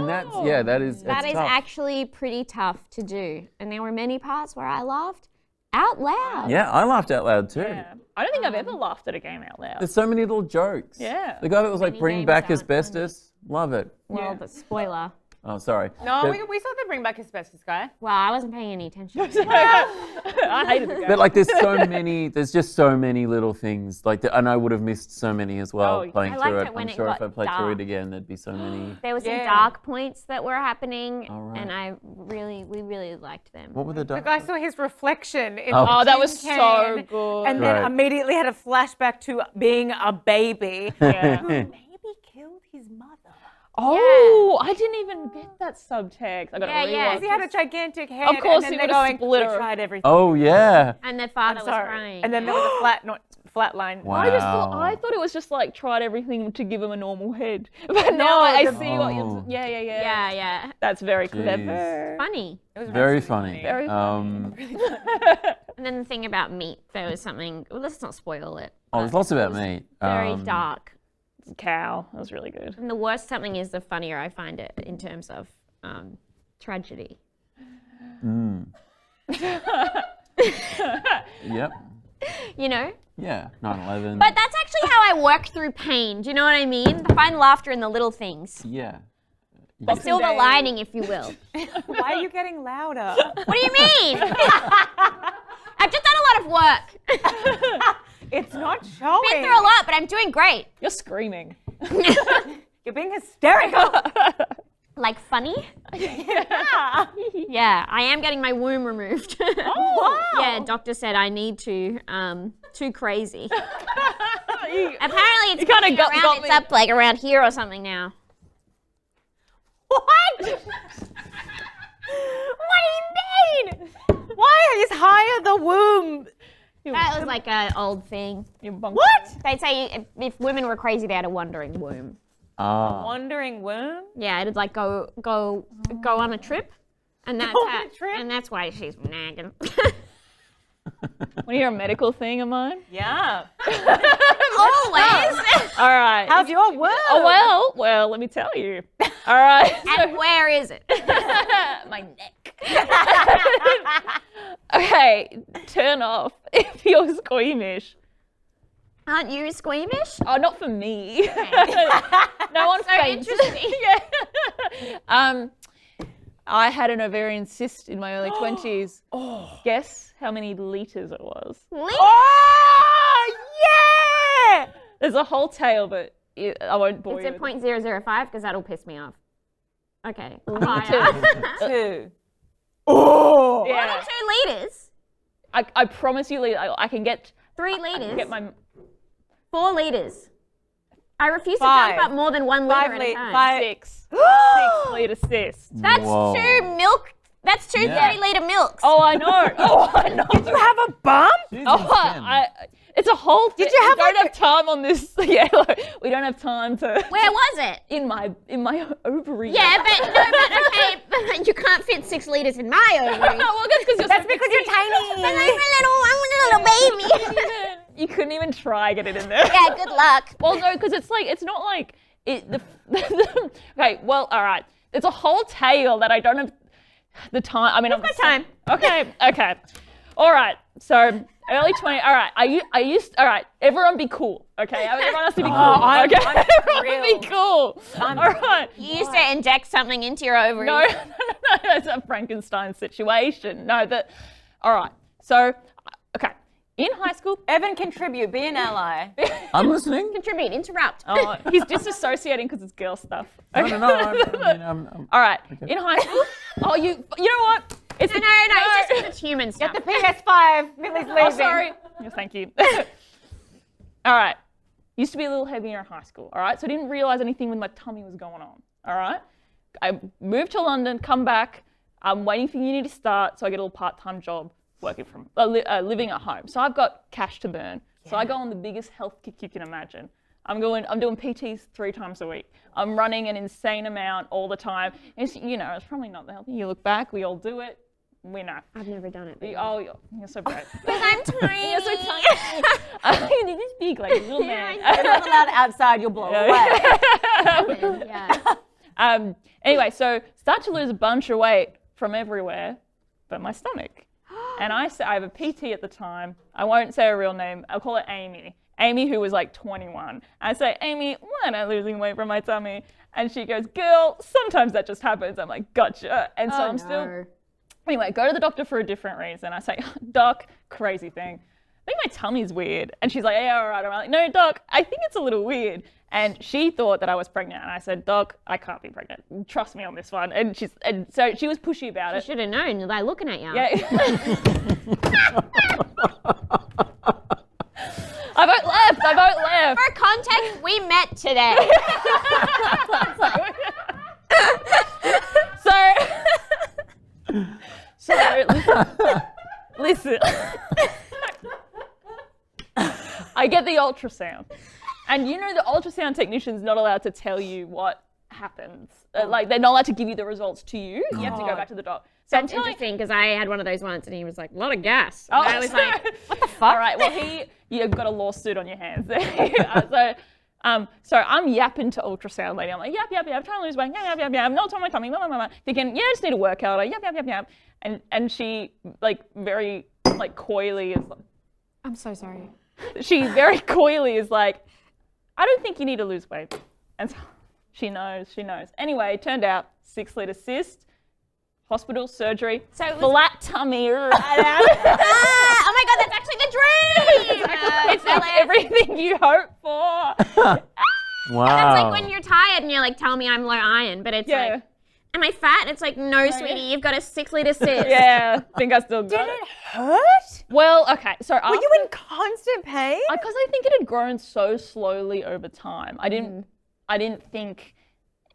is. That is tough. actually pretty tough to do. And there were many parts where I laughed out loud. Yeah, I laughed out loud too. yeah. I don't think I've ever laughed at a game out loud. There's so many little jokes. Yeah. The guy that was like, Many bring games back aren't asbestos. Love it. Well, but spoiler. Oh, sorry. No, But- we saw the Bring Back Asbestos guy. Well, I wasn't paying any attention. I hated the game. But like, there's just so many little things. Like, and I would have missed so many as well Oh, playing I through liked it. it when I'm it sure if got I played through dark. it again, there'd be so many. There were some Yeah. dark points that were happening, Oh, right. and we really liked them. What were the dark? Look, I saw his reflection in Oh. the Oh, that was tin so can, good. And then Right. immediately had a flashback to being a baby. Yeah. Who maybe killed his mother. Oh, I didn't even get that subtext. I got Yeah, to yeah. rewatch Because he had a it. gigantic head. Of course and he then would've they're going, split we her. tried everything. Oh yeah. And their I'm father was sorry. crying. And then there was a flat line. Wow. I thought it was just like tried everything to give him a normal head. But now I see what you're. Yeah. yeah. That's very Jeez. clever. Funny. It was Very really funny. Very And then the thing about meat, there was something, well, let's not spoil it. Oh, there's lots about meat. Very dark. Cow. That was really good. And the worse something is, the funnier I find it in terms of tragedy. Yep. You know? Yeah, 9/11. But that's actually how I work through pain. Do you know what I mean? I find laughter in the little things. Yeah. A silver lining, if you will. Why are you getting louder? What do you mean? I've just done a lot of work. It's not showing. Been through a lot, but I'm doing great. You're screaming. You're being hysterical. Like funny? Yeah. Yeah, I am getting my womb removed. Oh, wow. Yeah, doctor said I need to. Too crazy. Apparently it's kinda got it's me. up like around here or something now. What? What do you mean? Why is higher the womb? That was like an old thing. What? They'd say if women were crazy, they had a wandering womb. Wandering womb? Yeah, it'd like go on a trip, and that's Go on a trip? and that's why she's nagging. Want to hear a medical thing of mine? Yeah. Always. All right. How's your womb? Oh, well, let me tell you. All right. And where is it? My neck. Okay, turn off if you're squeamish. Aren't you squeamish? Oh, not for me. No one So faints. interesting. Yeah. I had an ovarian cyst in my early 20s. Guess how many litres it was? Oh, yeah! There's a whole tale, but I won't bore Is you. it with 0.005? Because that'll piss me off. Okay. Two. Oh! Yeah. Not 2 litres. I promise you, I can get 3 I can litres. get my 4 litres. I refuse Five. to dump up more than 1 litre at a time. 6 litre cyst. That's Whoa. 2 milk. That's 2 Yeah. 30-litre milks. Oh, I know. Oh, I know. Did you have a bump? She's Oh, intense. it's a whole thing. Did you have we don't like have time on this. Yeah, look, we don't have time to. Where was it? In my ovary. Yeah, but okay, but you can't fit 6 litres in my ovary. Well, that's because That's because you're tiny. But I'm a little baby. you couldn't even try get it in there. Yeah, good luck. Well, no, because it's not like it. Okay, well, all right. There's a whole tale that I don't have the time. I mean, I've got time. Okay. All right. So early 20. All right. All right. Everyone be cool. Okay. Everyone has to be cool. I'm okay. for Everyone real. be cool. All right. You used to inject something into your ovaries. No. That's a Frankenstein situation. No, all right. So, okay. In high school. Evan, contribute. Be an ally. I'm listening. Contribute, interrupt. Oh, he's disassociating because it's girl stuff. Okay. No. I'm All right. In high school. Oh, you know what? It's No, it's just it's human stuff. Get the PS5. Millie's leaving. Oh, sorry. Yes, thank you. All right. Used to be a little heavier in high school. All right. So I didn't realize anything with my tummy was going on. All right. I moved to London, come back. I'm waiting for uni to start, so I get a little part-time job working from living at home. So I've got cash to burn. Yeah. So I go on the biggest health kick you can imagine. I'm doing PTs 3 times a week. I'm running an insane amount all the time. It's probably not the healthy. You look back, we all do it. We know. I've never done it. You're so brave. Because I'm tiny. You're so tiny. You're this big, like a little man. You're not allowed outside. You'll blow away. Yeah. Anyway, so start to lose a bunch of weight from everywhere, but my stomach. And I have a PT at the time. I won't say her real name. I'll call her Amy. Amy, who was like 21. I say, Amy, why am I losing weight from my tummy? And she goes, girl, sometimes that just happens. I'm like, gotcha. And so I'm still. Anyway, go to the doctor for a different reason. I say, doc, crazy thing. I think my tummy's weird. And she's like, yeah, all right. I'm like, no, doc, I think it's a little weird. And she thought that I was pregnant. And I said, doc, I can't be pregnant. Trust me on this one. And so she was pushy about it. You should have known. They're looking at you. Yeah. I vote left. For context, we met today. So listen. I get the ultrasound. And the ultrasound technician's not allowed to tell you what happens. Like, they're not allowed to give you the results to you. You have to go back to the doc. So That's interesting because I had one of those once and he was like, a lot of gas. Oh, And I was like, what the fuck? All right, well, you've got a lawsuit on your hands there. So I'm yapping to ultrasound lady. I'm like, yap, I'm trying to lose weight, yap. I'm not on my tummy, blah, blah, blah. Thinking, yeah, I just need a workout. Like, yap. And she, like, very, like, coyly is like, I'm so sorry. She very coyly is like, I don't think you need to lose weight. And so she knows. Anyway, it turned out 6-liter cyst, hospital, surgery, So it was flat tummy. oh my God, that's actually the dream! It's everything you hope for. Wow. That's like when you're tired and you're like, tell me I'm low iron, but it's Yeah. like, am I fat? It's like, no, sweetie, you've got a 6-liter cyst. Yeah, I think I still got Did it. it hurt? Well, okay, so Were you in constant pain? Because I think it had grown so slowly over time. I didn't think,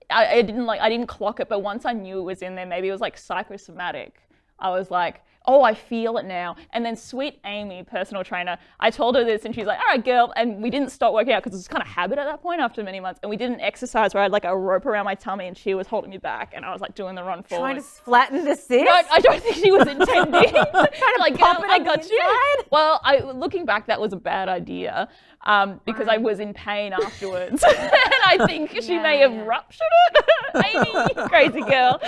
I didn't clock it, but once I knew it was in there, maybe it was like psychosomatic. I was like, oh, I feel it now. And then sweet Amy, personal trainer, I told her this and she's like, all right, girl. And we didn't stop working out because it was kind of habit at that point after many months. And we did an exercise where I had like a rope around my tummy and she was holding me back and I was like doing the run forward. Trying to flatten the cyst? No, I don't think she was intending. Trying to like, girl, pop it I on the got you. inside? Well, looking back, that was a bad idea because I was in pain afterwards. And I think she may have ruptured it. Amy, you crazy girl.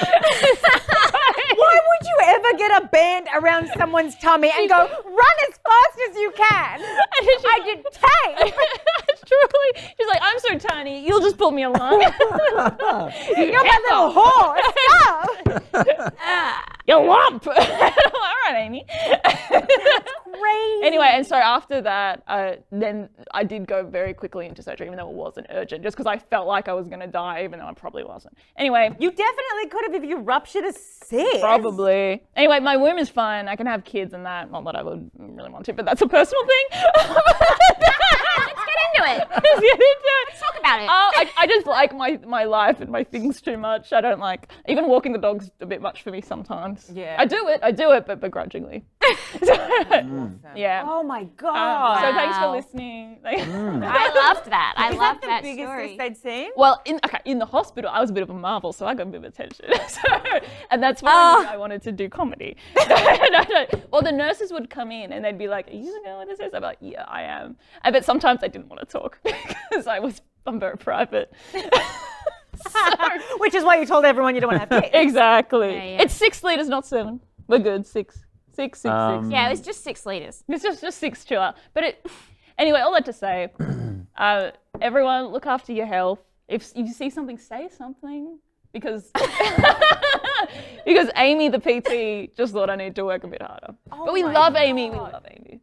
Why would you ever get a band around someone's tummy and go, run as fast as you can? I did tape. Truly, she's like, I'm so tiny, you'll just pull me along. You're my little horse. Stop. You lump. All right, Amy. That's crazy. Anyway, and so after that, then I did go very quickly into surgery, even though it wasn't urgent, just because I felt like I was going to die, even though I probably wasn't. Anyway. You definitely could have if you ruptured a cyst. Probably. Anyway, my womb is fine. I can have kids and that. Not that I would really want to, but that's a personal thing. Let's get into it. Let's talk about it. I just like my life and my things too much. I don't like, even walking the dog's a bit much for me sometimes. Yeah. I do it, but begrudgingly. Yeah. Oh my God. So thanks for listening. I loved that. I loved that the biggest story. cyst they'd seen? Well, in the hospital, I was a bit of a marvel, so I got a bit of attention. And that's why I knew I wanted to do comedy. No. Well, the nurses would come in and they'd be like, are you the girl with this? I'm like, yeah, I am. But sometimes I didn't want to talk because I'm very private. Which is why you told everyone you don't want to have kids. Exactly. Yeah. It's 6 liters, not 7. We're good. 6. Yeah, it was just 6 liters. It's just 6 chill. But anyway, all that to say, everyone look after your health. If you see something, say something. Because Amy, the PT, just thought I need to work a bit harder. But we love Amy. We love Amy.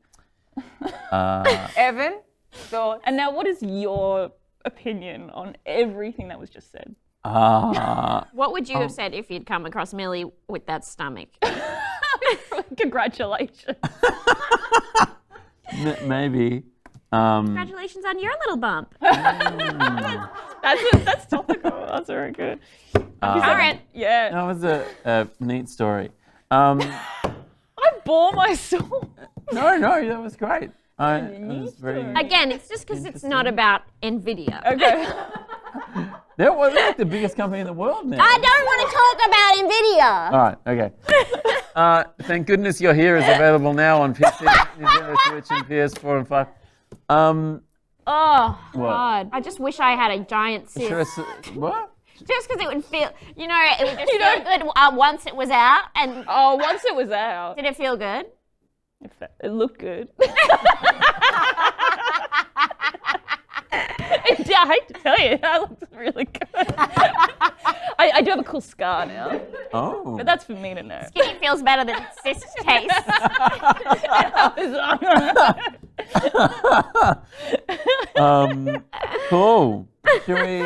Evan, thoughts? And now, what is your opinion on everything that was just said? What would you have said if you'd come across Millie with that stomach? Congratulations. Maybe. Congratulations on your little bump. That's topical. That's very good. Current. Yeah. That was a neat story. I bore myself. No, that was great. It was very Again, it's just because it's not about NVIDIA. Okay. They're like the biggest company in the world now. I don't want to talk about NVIDIA. All right, okay. Thank goodness You're Here is available now on PC, Nintendo Switch, and PS4 and 5. Oh, What? God. I just wish I had a giant cyst. What? Just because it would feel, it would just feel good once it was out. And once it was out. Did it feel good? It looked good. I hate to tell you, that looks really good. I do have a cool scar now. Oh. But that's for me to know. Skinny feels better than cyst tastes. Cool. Should we?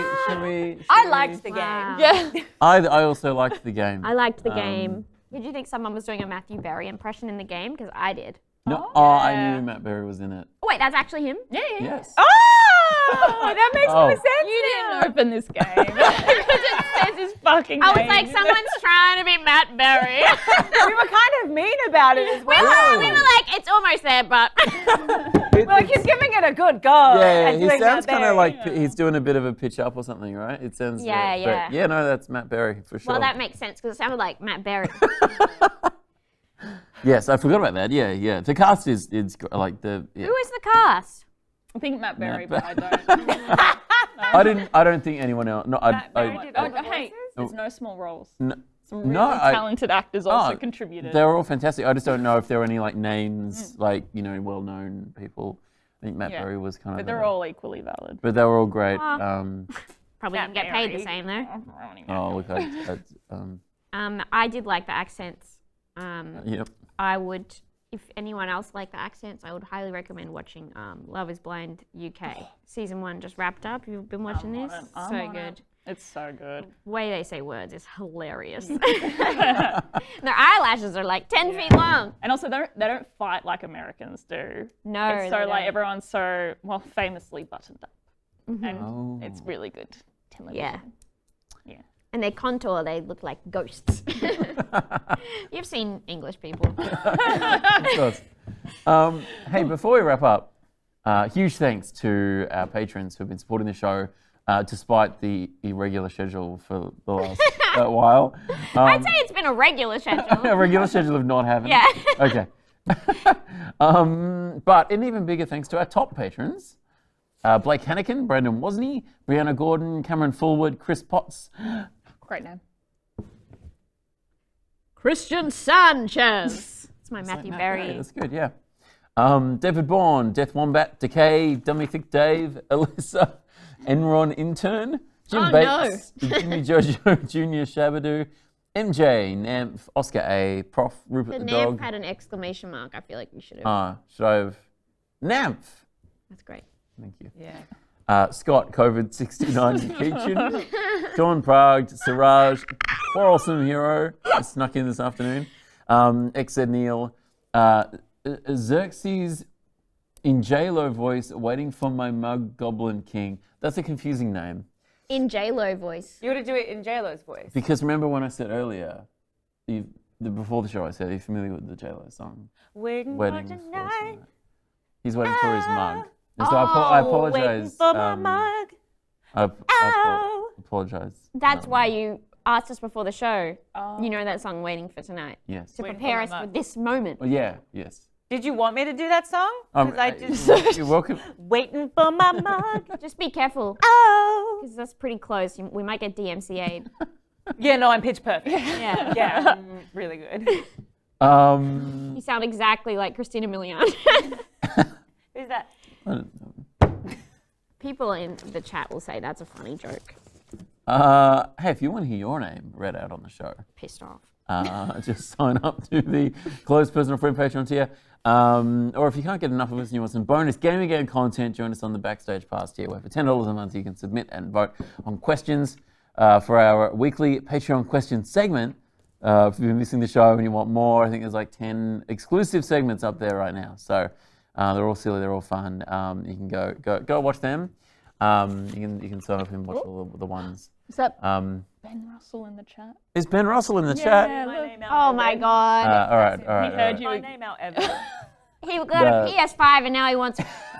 I liked the game. Yeah. I also liked the game. I liked the game. Did you think someone was doing a Matthew Berry impression in the game? Because I did. No, I knew Matt Berry was in it. Oh, wait, that's actually him? Yeah. Yes. Oh, that makes more sense. You didn't open this game because it says his fucking name. I was like, someone's trying to be Matt Berry. We were kind of mean about it as well. We were like, it's almost there, but... Like, he's giving it a good go. Yeah, at he doing sounds Matt kind of Berry. like he's doing a bit of a pitch up or something, right? It sounds. Yeah. But yeah, no, that's Matt Berry for sure. Well, that makes sense because it sounded like Matt Berry. Yes, I forgot about that. Yeah. The cast is like the. Yeah. Who is the cast? I think Matt Berry, Matt but I don't. I don't think anyone else. No, Matt Berry did all the Hey, voices? there's no small roles. No, some really No, talented actors also contributed. They were all fantastic. I just don't know if there were any like names, like, you know, well-known people. I think Matt Berry was kind of. But they're all equally valid. But they were all great. Probably didn't get paid the same though. Oh, look, I did like the accents. Yep. I would, if anyone else liked the accents, I would highly recommend watching Love is Blind UK. Season 1 just wrapped up. You've been watching this? So good. It's so good. The way they say words is hilarious. Their eyelashes are like 10 feet long. And also, they don't fight like Americans do. No, it's so like everyone's so famously buttoned up, Mm-hmm. and it's really good television. Yeah. And they contour, they look like ghosts. You've seen English people. Of course. Hey, before we wrap up, huge thanks to our patrons who've been supporting the show despite the irregular schedule for the last while. I'd say it's been a regular schedule. A regular schedule of not having. Yeah. Okay. But an even bigger thanks to our top patrons. Blake Hannikin, Brandon Wozni, Brianna Gordon, Cameron Fullwood, Chris Potts. Great name. Christian Sanchez. It's my Matthew Berry. That's good, yeah. David Bourne, Death Wombat, Decay, Dummy Thick Dave, Alyssa, Enron Intern, Jim Bates, Jimmy Jojo Jr. Shabadoo, MJ, Namph, Oscar A, Prof, Rupert the Dog. Namph had an exclamation mark. I feel like you should have. Should I have? Namph. That's great. Thank you. Yeah. Scott, COVID-69 Kitchen, Sean Prague, Siraj, Quarrelsome Hero, snuck in this afternoon, XZ Neil, Xerxes in J-Lo voice, waiting for my mug, Goblin King. That's a confusing name. In J-Lo voice. You want to do it in J-Lo's voice? Because remember when I said earlier, before the show I said, are you familiar with the J-Lo song? Waiting for tonight. He's waiting for his mug. And so I apologize. Waiting for my mug. I apologize. That's why you asked us before the show. You know that song, Waiting for Tonight. Yes. To prepare us for this moment. Well, yeah, yes. Did you want me to do that song? I just You're welcome. waiting for my mug. Just be careful. Because that's pretty close. We might get DMCA'd. Yeah, no, I'm pitch perfect. Yeah. Yeah, I'm really good. You sound exactly like Christina Milian. Who's that? I don't know. People in the chat will say that's a funny joke. Hey, if you want to hear your name read out on the show, Pissed off. just sign up to the closed personal friend Patreon tier. Or if you can't get enough of us and you want some bonus gaming game content, join us on the Backstage Pass tier, where for $10 a month you can submit and vote on questions for our weekly Patreon question segment. If you've been missing the show and you want more, I think there's like 10 exclusive segments up there right now. So they're all silly, they're all fun. You can go watch them. You can sign up and watch all the ones. Is that Ben Russell in the chat? Is Ben Russell in the chat? Oh my God. All right. He heard you. My name out ever. He got a PS5 and now he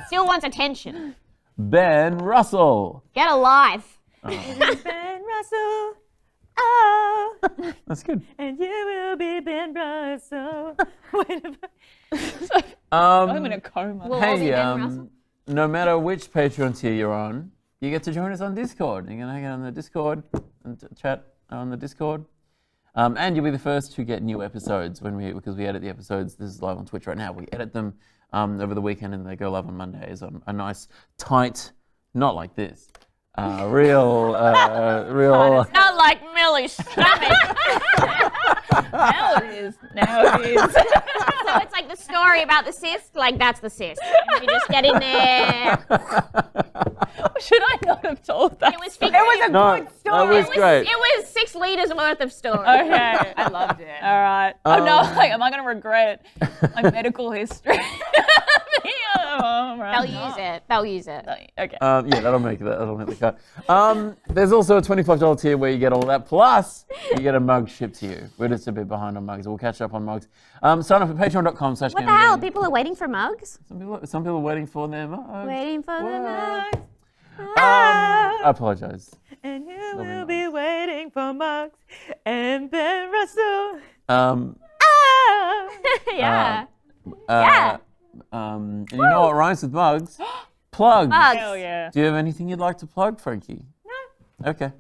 still wants attention. Ben Russell. Get a life. Ben Russell. Oh. That's good. And you will be Ben Russell. I'm in a coma. We'll all be Hey, Ben Russell. no matter which Patreon tier you're on, you get to join us on Discord. You can hang out on the Discord and chat on the Discord. And you'll be the first to get new episodes because we edit the episodes. This is live on Twitch right now. We edit them over the weekend and they go live on Mondays on a nice, tight, not like this, real. It's not like Millie's stomach. Now it is. Now it is. So it's like the story about the cyst, like that's the cyst. And you just get in there. Should I not have told that? It was a good story. That was great. It was 6 liters worth of story. Okay. I loved it. All right. Oh no, am I going to regret my medical history? They'll use it. Okay. Yeah, that'll make the cut. There's also a $25 tier where you get all that, plus you get a mug shipped to you. We're just a bit behind on mugs. We'll catch up on mugs. Sign up at patreon.com/gaming. What the hell? People are waiting for mugs? Some people are waiting for their mugs. Waiting for the mugs. I apologize. And you will be waiting for mugs and Ben Russell. Yeah. And you know what rhymes with mugs? Plugs. Mugs. Hell yeah. Do you have anything you'd like to plug, Frankie? No. Okay.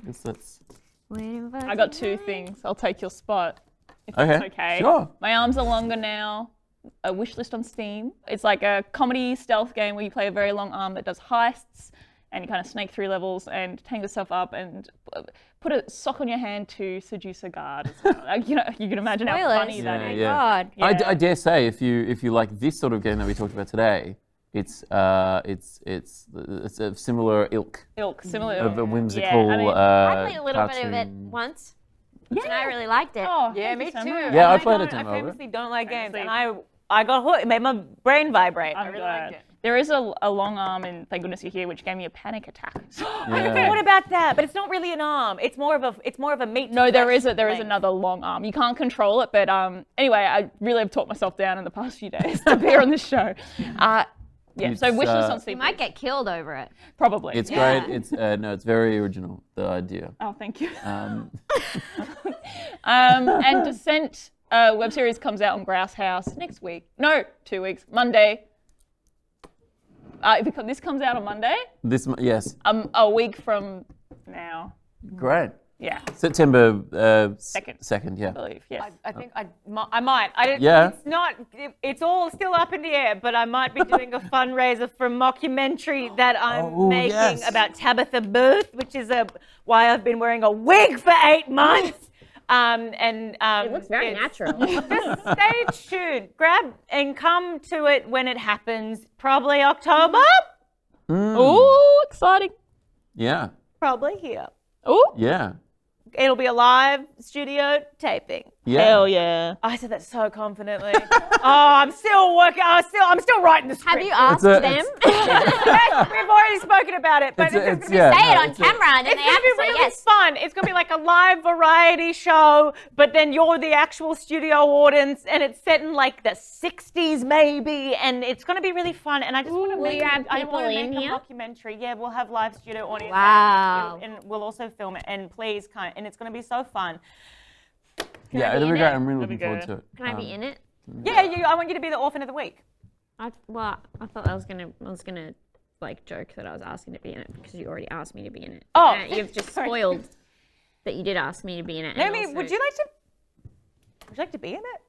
Guess that's I got 2 things. I'll take your spot. If Okay, that's okay. sure. My arms are longer now. A wish list on Steam. It's like a comedy stealth game where you play a very long arm that does heists and you kind of snake through levels and tangle yourself up and put a sock on your hand to seduce a guard. Like, you can imagime how funny that is. God. Yeah. I dare say if you like this sort of game that we talked about today, it's a similar ilk. Similar. Of a whimsical. I played a little bit of it cartoon. once. And I really liked it. Oh, Yeah, thank me you so too. much. Yeah, I And played don't- it time I over. famously don't like games, and Famously. I got hooked. It made my brain vibrate. I I'm really glad. liked it. There is a long arm, and thank goodness you're here, which gave me a panic attack. Yeah. What about that? But it's not really an arm. It's more of a meat. No, there is thing. another long arm. You can't control it, but anyway, I really have talked myself down in the past few days to appear on this show. Yeah, so It's, wish list on You Steam. might get killed over it. Probably. It's Yeah. great. It's it's very original, the idea. Oh, thank you. Um, And Descent web series comes out on Grouse House next week. No, 2 weeks. Monday. Because this comes out on Monday, yes, a week from now. great. Yeah, September 2nd. 2nd, yeah. I believe. Yes. I think I might. Yeah. It's not. It's all still up in the air, but I might be doing a fundraiser for a mockumentary that I'm Oh, making yes. about Tabitha Booth, which is why I've been wearing a wig for 8 months. It looks very natural. Just stay tuned. Grab and come to it when it happens. Probably October. Ooh, exciting. Yeah, Probably here. Ooh. yeah, It'll be a live studio taping. yeah. Hell yeah. I said that so confidently. I'm still working. I'm still writing the script. Have you asked a- them? Yes, we've already spoken about it, but It's a- it's it's- gonna be yeah. Say it no, on it's a- camera and then It's they have gonna be to say really yes. fun. It's gonna be like a live variety show, but then you're the actual studio audience, and it's set in like the '60s maybe, and it's gonna be really fun. And I just want to will make you have I people want to in make here? a documentary. Yeah, we'll have live studio audience. Wow. and we'll also film it. And please, and it's gonna be so fun. Yeah, I be it'll be in great. it? I'm really That'd looking be forward to it. Can I be in it? Yeah, I want you to be the orphan of the week. I thought I was gonna like joke that I was asking to be in it because you already asked me to be in it. Oh. You've just spoiled that you did ask me to be in it. and Naomi, also- would you like to be in it?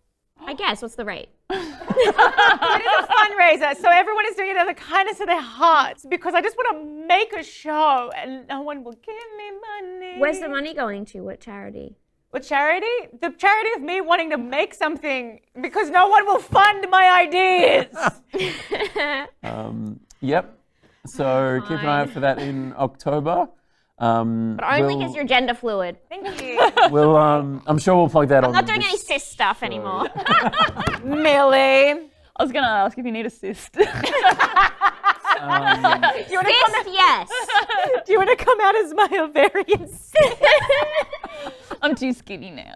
I guess. What's the rate? It is a fundraiser, so everyone is doing it out of the kindness of their hearts because I just want to make a show and no one will give me money. Where's the money going to? What charity? What charity? The charity of me wanting to make something because no one will fund my ideas. Yep. So keep an eye out for that in October. But only because you're gender fluid. Thank you. I'm sure we'll plug that on. I'm not doing any this cis stuff anymore. Millie. I was going to ask if you need a cyst. Cis, yes. Do you want to come out as my ovarian cyst? I'm too skinny now.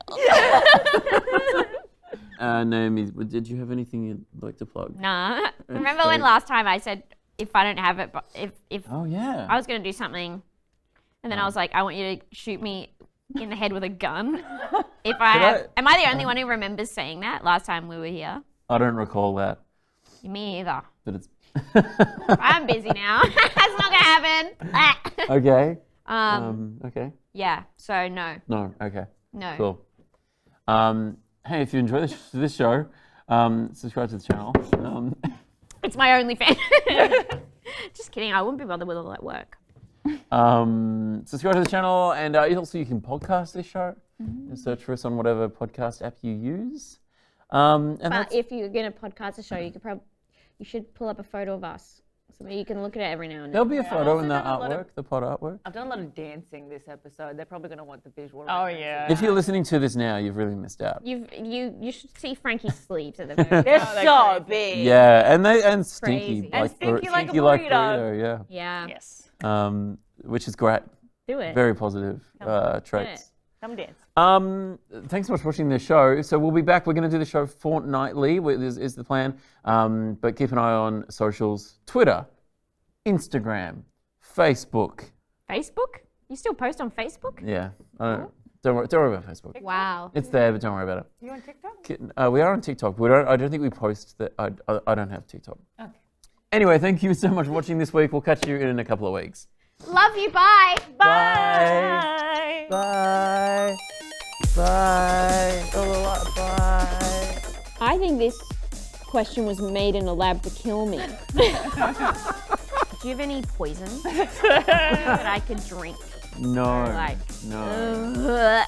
Naomi, did you have anything you'd like to plug? Nah. Remember when last time I said if I don't have it, but if Oh yeah. I was gonna do something, and then I was like, I want you to shoot me in the head with a gun. If I have, am I the only one who remembers saying that last time we were here? I don't recall that, Me either. but it's I'm busy now. That's not gonna happen. okay. Okay. Yeah. So no. No. Okay. No. Cool. Hey, if you enjoy this show, subscribe to the channel. It's my only fan. Just kidding. I wouldn't be bothered with all that work. Subscribe to the channel, and also you can podcast this show. Just search for us on whatever podcast app you use. But if you're gonna podcast a show, you should pull up a photo of us, so you can look at it every now and then. there'll be a photo in the done a lot artwork, the pod artwork. I've done a lot of dancing this episode. They're probably going to want the visual. Oh, references. yeah. If you're listening to this now, you've really missed out. You should see Frankie's sleeves at the very They're end. so big. Yeah, and stinky, Crazy. And stinky like a burrito. burrito, Yeah. Yes. yeah. Which is great. Do it. Very positive traits. Come dance. Thanks so much for watching the show. So we'll be back. We're going to do the show fortnightly, is the plan. But keep an eye on socials: Twitter, Instagram, Facebook. Facebook? You still post on Facebook? Yeah, don't worry about Facebook. Wow. It's there, but don't worry about it. You on TikTok? We are on TikTok. I don't think we post that. I don't have TikTok. Okay. Anyway, thank you so much for watching this week. We'll catch you in a couple of weeks. Love you. Bye. Bye. Bye. Bye. Bye. I think this question was made in a lab to kill me. Do you have any poison that I could drink? No. Like, no.